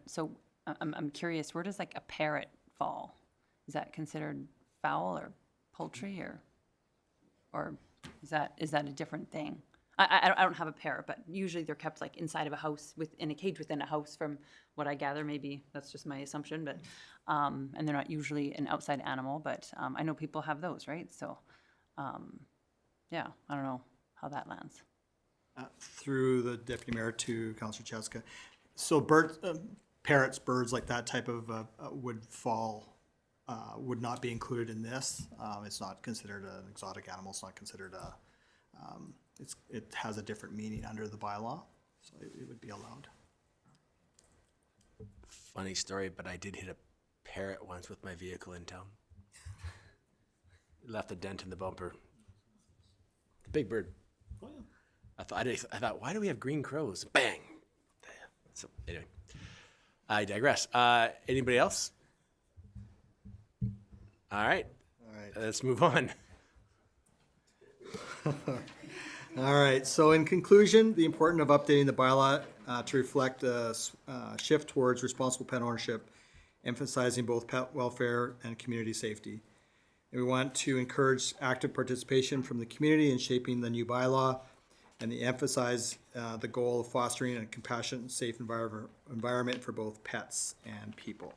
So I'm curious, where does like a parrot fall? Is that considered fowl or poultry, or is that a different thing? I don't have a parrot, but usually they're kept like inside of a house in a cage within a house from what I gather. Maybe that's just my assumption, but and they're not usually an outside animal, but I know people have those, right? So yeah, I don't know how that lands. Through the deputy mayor to Councillor Cheska. So parrots, birds like that type of would not be included in this. It's not considered an exotic animal. It's not considered it has a different meaning under the bylaw, so it would be allowed. Funny story, but I did hit a parrot once with my vehicle in town. It left a dent in the bumper. Big bird. Oh, yeah. I thought, why do we have green crows? Bang! So anyway, I digress. Anybody else? All right. Let's move on. All right, so in conclusion, the importance of updating the bylaw to reflect a shift towards responsible pet ownership, emphasizing both pet welfare and community safety. And we want to encourage active participation from the community in shaping the new bylaw, and emphasize the goal of fostering a compassionate and safe environment for both pets and people.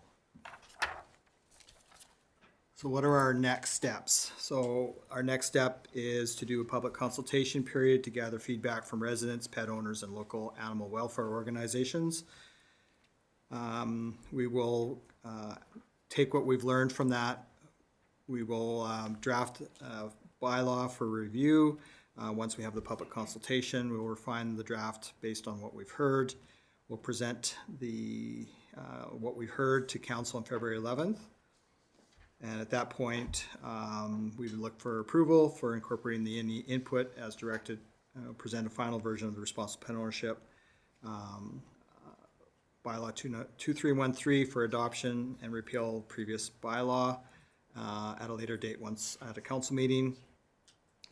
So what are our next steps? So our next step is to do a public consultation period to gather feedback from residents, pet owners, and local animal welfare organizations. We will take what we've learned from that. We will draft a bylaw for review. Once we have the public consultation, we will refine the draft based on what we've heard. We'll present what we've heard to council on February 11th. And at that point, we would look for approval for incorporating any input as directed, present a final version of the responsible pet ownership. Bylaw 2313 for adoption and repeal previous bylaw at a later date once at a council meeting.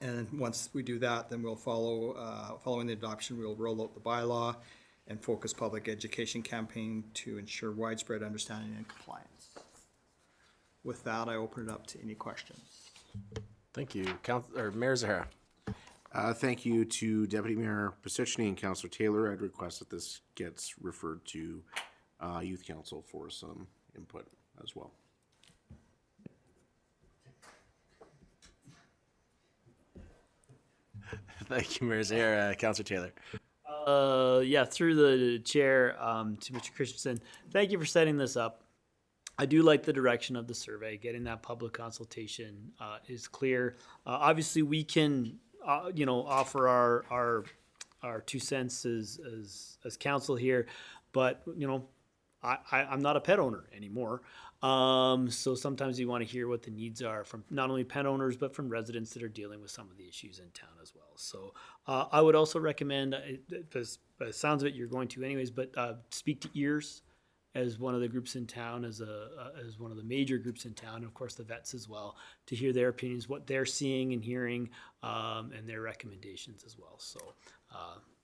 And once we do that, then we'll following the adoption, we'll roll out the bylaw and focus public education campaign to ensure widespread understanding and compliance. With that, I open it up to any questions. Thank you, Mayor Zahara. Thank you to Deputy Mayor Positioning and Councillor Taylor. I'd request that this gets referred to Youth Council for some input as well. Thank you, Mayor Zahara. Councillor Taylor. Yeah, through the chair to Mr. Christensen, thank you for setting this up. I do like the direction of the survey. Getting that public consultation is clear. Obviously, we can, offer our 2 cents as council here, but I'm not a pet owner anymore. So sometimes you want to hear what the needs are from not only pet owners but from residents that are dealing with some of the issues in town as well. So I would also recommend, because by the sounds of it, you're going to anyways, but speak to EARS as one of the groups in town, as one of the major groups in town, and of course the vets as well, to hear their opinions, what they're seeing and hearing, and their recommendations as well. So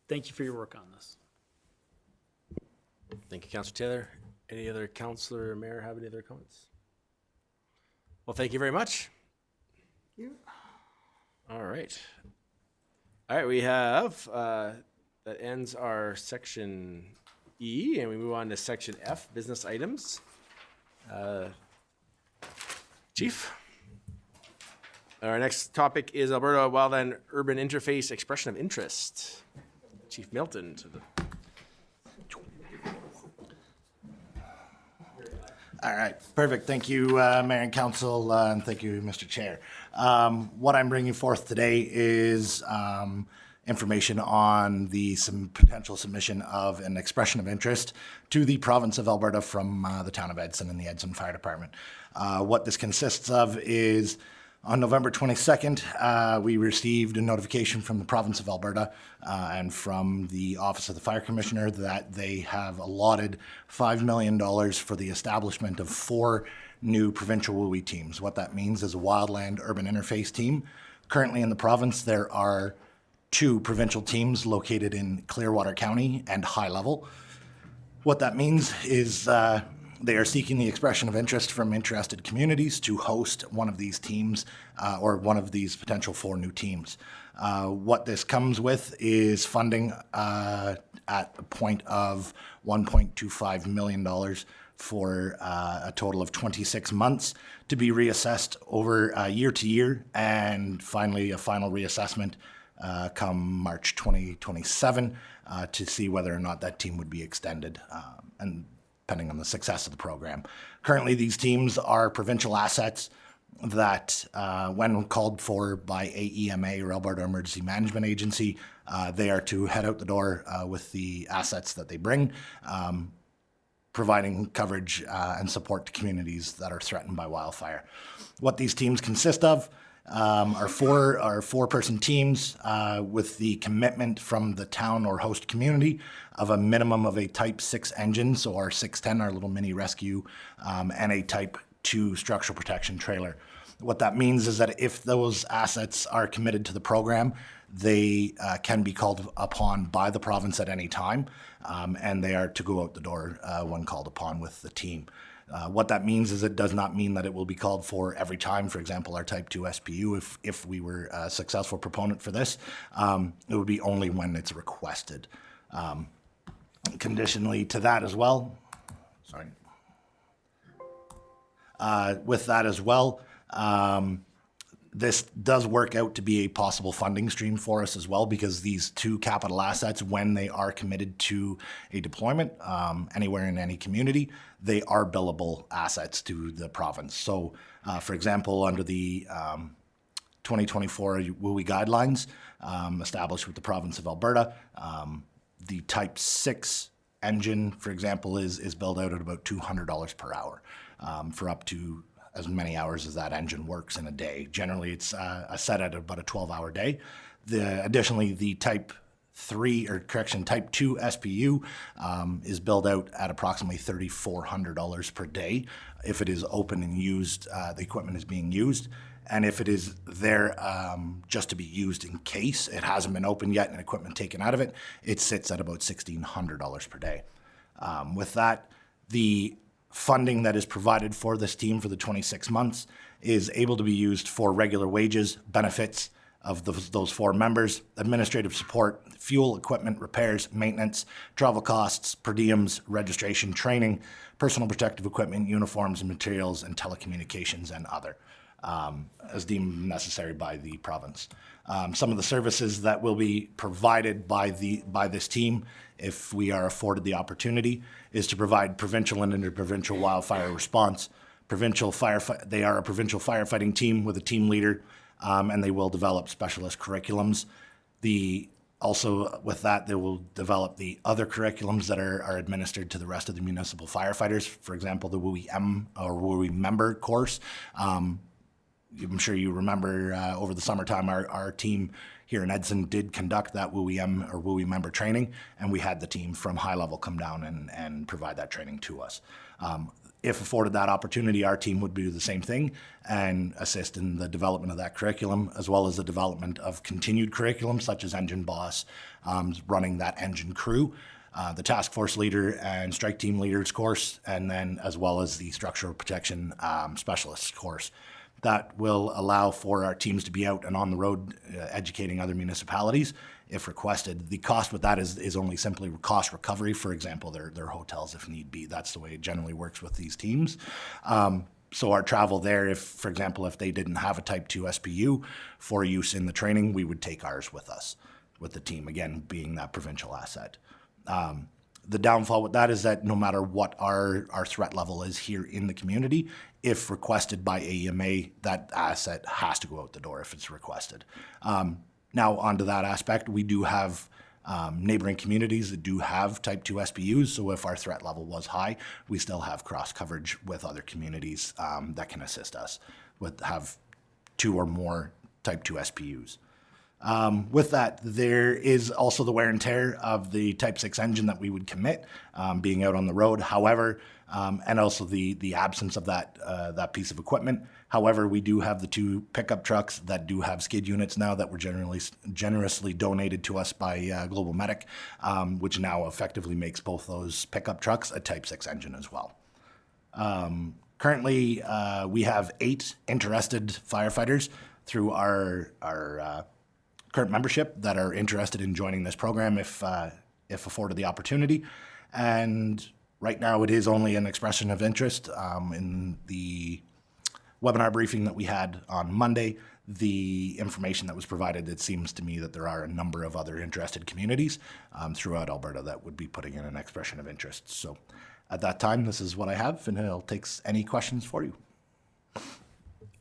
thank you for your work on this. Thank you, Councillor Taylor. Any other counselor or mayor have any other comments? Well, thank you very much. All right. All right, we have, that ends our section E, and we move on to section F, business items. Chief? Our next topic is Alberta Wildland Urban Interface Expression of Interest. Chief Milton to the. All right, perfect. Thank you, Mayor and Council, and thank you, Mr. Chair. What I'm bringing forth today is information on some potential submission of an expression of interest to the province of Alberta from the town of Edson and the Edson Fire Department. What this consists of is on November 22nd, we received a notification from the province of Alberta and from the Office of the Fire Commissioner that they have allotted $5 million for the establishment of 4 new provincial WUI teams. What that means is a wildland urban interface team. Currently in the province, there are 2 provincial teams located in Clearwater County and High Level. What that means is they are seeking the expression of interest from interested communities to host one of these teams or one of these potential 4 new teams. What this comes with is funding at a point of $1.25 million for a total of 26 months to be reassessed over year to year, and finally a final reassessment come March 2027 to see whether or not that team would be extended, and depending on the success of the program. Currently, these teams are provincial assets that, when called for by AEMA or Alberta Emergency Management Agency, they are to head out the door with the assets that they bring, providing coverage and support to communities that are threatened by wildfire. What these teams consist of are 4-person teams with the commitment from the town or host community of a minimum of a Type 6 engine, so our 610, our little mini rescue, and a Type 2 structural protection trailer. What that means is that if those assets are committed to the program, they can be called upon by the province at any time, and they are to go out the door when called upon with the team. What that means is it does not mean that it will be called for every time. For example, our Type 2 SPU, if we were a successful proponent for this, it would be only when it's requested. Conditionally to that as well, with that as well, this does work out to be a possible funding stream for us as well, because these 2 capital assets, when they are committed to a deployment anywhere in any community, they are billable assets to the province. So, for example, under the 2024 WUI guidelines established with the province of Alberta, the Type 6 engine, for example, is billed out at about $200 per hour for up to as many hours as that engine works in a day. Generally, it's set at about a 12-hour day. Additionally, the Type 2 SPU is billed out at approximately $3,400 per day. If it is open and used, the equipment is being used. And if it is there just to be used in case it hasn't been opened yet and equipment taken out of it, it sits at about $1,600 per day. With that, the funding that is provided for this team for the 26 months is able to be used for regular wages, benefits of those 4 members, administrative support, fuel, equipment, repairs, maintenance, travel costs, per diems, registration, training, personal protective equipment, uniforms and materials, and telecommunications and other, as deemed necessary by the province. Some of the services that will be provided by this team, if we are afforded the opportunity, is to provide provincial and interprovincial wildfire response. They are a provincial firefighting team with a team leader, and they will develop specialist curriculums. Also, with that, they will develop the other curriculums that are administered to the rest of the municipal firefighters. For example, the WUI-M or WUI member course. I'm sure you remember over the summertime, our team here in Edson did conduct that WUI-M or WUI member training, and we had the team from High Level come down and provide that training to us. If afforded that opportunity, our team would do the same thing and assist in the development of that curriculum, as well as the development of continued curriculum, such as Engine Boss, running that engine crew, the task force leader and strike team leaders course, and then as well as the structural protection specialist course. That will allow for our teams to be out and on the road educating other municipalities if requested. The cost with that is only simply cost recovery. For example, their hotels if need be. That's the way it generally works with these teams. So our travel there, if, for example, if they didn't have a Type 2 SPU for use in the training, we would take ours with us, with the team, again, being that provincial asset. The downfall with that is that no matter what our threat level is here in the community, if requested by AEMA, that asset has to go out the door if it's requested. Now, onto that aspect, we do have neighboring communities that do have Type 2 SPUs, so if our threat level was high, we still have cross coverage with other communities that can assist us have 2 or more Type 2 SPUs. With that, there is also the wear and tear of the Type 6 engine that we would commit being out on the road. However, and also the absence of that piece of equipment. However, we do have the 2 pickup trucks that do have skid units now that were generously donated to us by Global Medic, which now effectively makes both those pickup trucks a Type 6 engine as well. Currently, we have 8 interested firefighters through our current membership that are interested in joining this program if afforded the opportunity. And right now it is only an expression of interest. In the webinar briefing that we had on Monday, the information that was provided, it seems to me that there are a number of other interested communities throughout Alberta that would be putting in an expression of interest. So at that time, this is what I have, and I'll take any questions for you.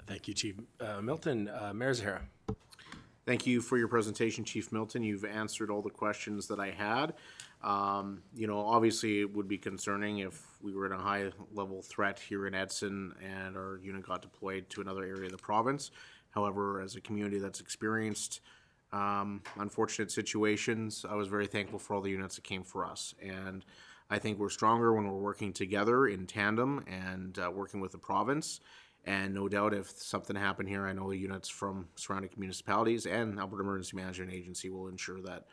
Thank you, Chief Milton. Mayor Zahara. Thank you for your presentation, Chief Milton. You've answered all the questions that I had. Obviously it would be concerning if we were in a high level threat here in Edson and our unit got deployed to another area of the province. However, as a community that's experienced unfortunate situations, I was very thankful for all the units that came for us. And I think we're stronger when we're working together in tandem and working with the province. And no doubt if something happened here, I know the units from surrounding municipalities and Alberta Emergency Management Agency will ensure that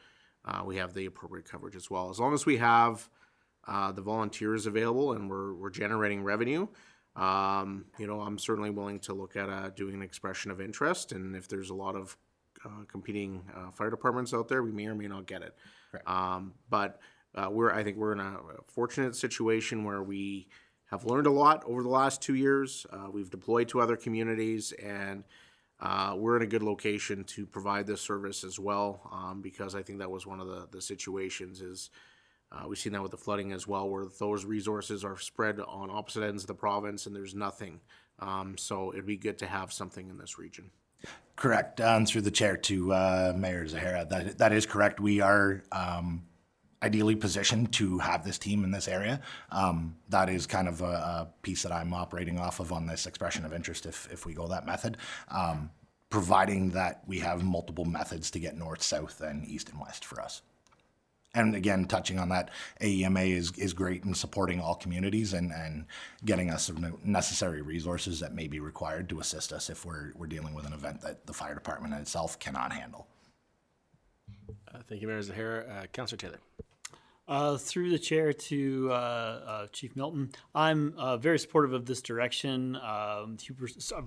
we have the appropriate coverage as well. As long as we have the volunteers available and we're generating revenue, I'm certainly willing to look at doing an expression of interest. And if there's a lot of competing fire departments out there, we may or may not get it. But I think we're in a fortunate situation where we have learned a lot over the last 2 years. We've deployed to other communities, and we're in a good location to provide this service as well, because I think that was one of the situations is we've seen that with the flooding as well, where those resources are spread on opposite ends of the province and there's nothing. So it'd be good to have something in this region. Correct. Through the chair to Mayor Zahara, that is correct. We are ideally positioned to have this team in this area. That is kind of a piece that I'm operating off of on this expression of interest if we go that method, providing that we have multiple methods to get north, south, and east and west for us. And again, touching on that, AEMA is great in supporting all communities and getting us some necessary resources that may be required to assist us if we're dealing with an event that the fire department itself cannot handle. Thank you, Mayor Zahara. Councillor Taylor. Through the chair to Chief Milton, I'm very supportive of this direction. I'm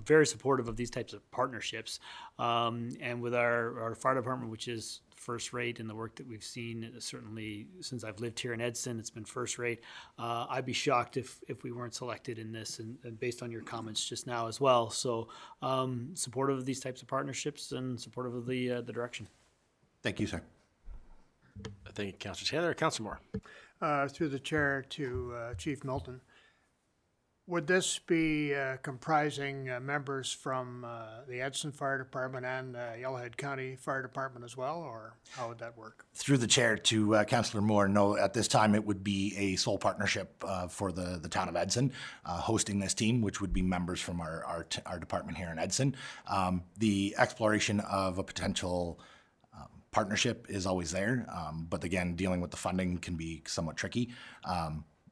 very supportive of these types of partnerships. And with our fire department, which is first rate in the work that we've seen, certainly since I've lived here in Edson, it's been first rate. I'd be shocked if we weren't selected in this, and based on your comments just now as well. So supportive of these types of partnerships and supportive of the direction. Thank you, sir. Thank you, Councillor Taylor. Councillor Moore. Through the chair to Chief Milton. Would this be comprising members from the Edson Fire Department and Yellowhead County Fire Department as well, or how would that work? Through the chair to Councillor Moore, no, at this time it would be a sole partnership for the town of Edson hosting this team, which would be members from our department here in Edson. The exploration of a potential partnership is always there, but again, dealing with the funding can be somewhat tricky.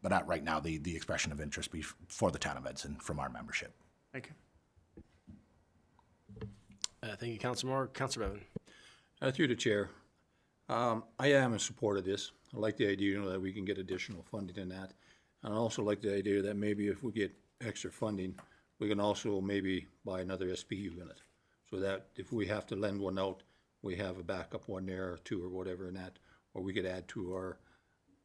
But at right now, the expression of interest be for the town of Edson from our membership. Thank you. Thank you, Councillor Moore. Councillor Bevan. Through the chair, I am in support of this. I like the idea, that we can get additional funding in that. And I also like the idea that maybe if we get extra funding, we can also maybe buy another SPU unit. So that if we have to lend one out, we have a backup one there or two or whatever in that, or we could add to our,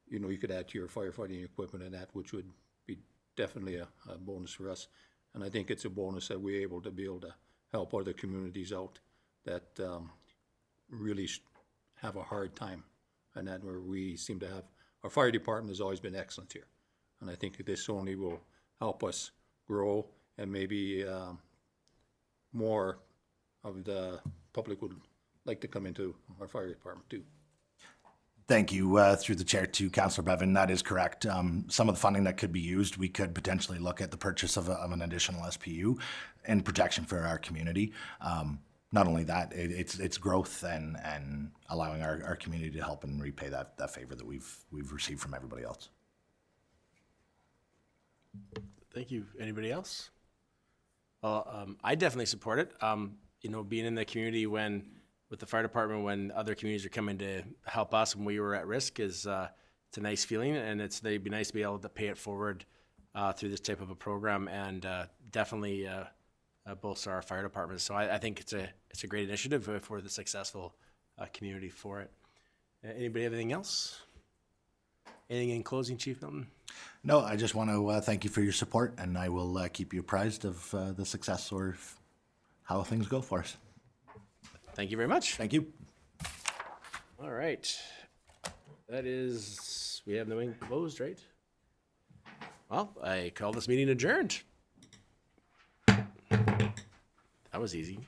you could add to your firefighting equipment and that, which would be definitely a bonus for us. And I think it's a bonus that we're able to help other communities out that really have a hard time. And that where we seem to have, our fire department has always been excellent here. And I think this only will help us grow, and maybe more of the public would like to come into our fire department too. Thank you, through the chair to Councillor Bevan. That is correct. Some of the funding that could be used, we could potentially look at the purchase of an additional SPU in protection for our community. Not only that, it's growth and allowing our community to help and repay that favor that we've received from everybody else. Thank you. Anybody else? Well, I definitely support it. Being in the community with the fire department, when other communities are coming to help us when we were at risk, it's a nice feeling, and it'd be nice to be able to pay it forward through this type of a program, and definitely bolster our fire department. So I think it's a great initiative for the successful community for it. Anybody have anything else? Anything in closing, Chief Milton? No, I just want to thank you for your support, and I will keep you apprised of the success or how things go for us. Thank you very much. Thank you. All right. We have no meeting closed, right? Well, I call this meeting adjourned. That was easy.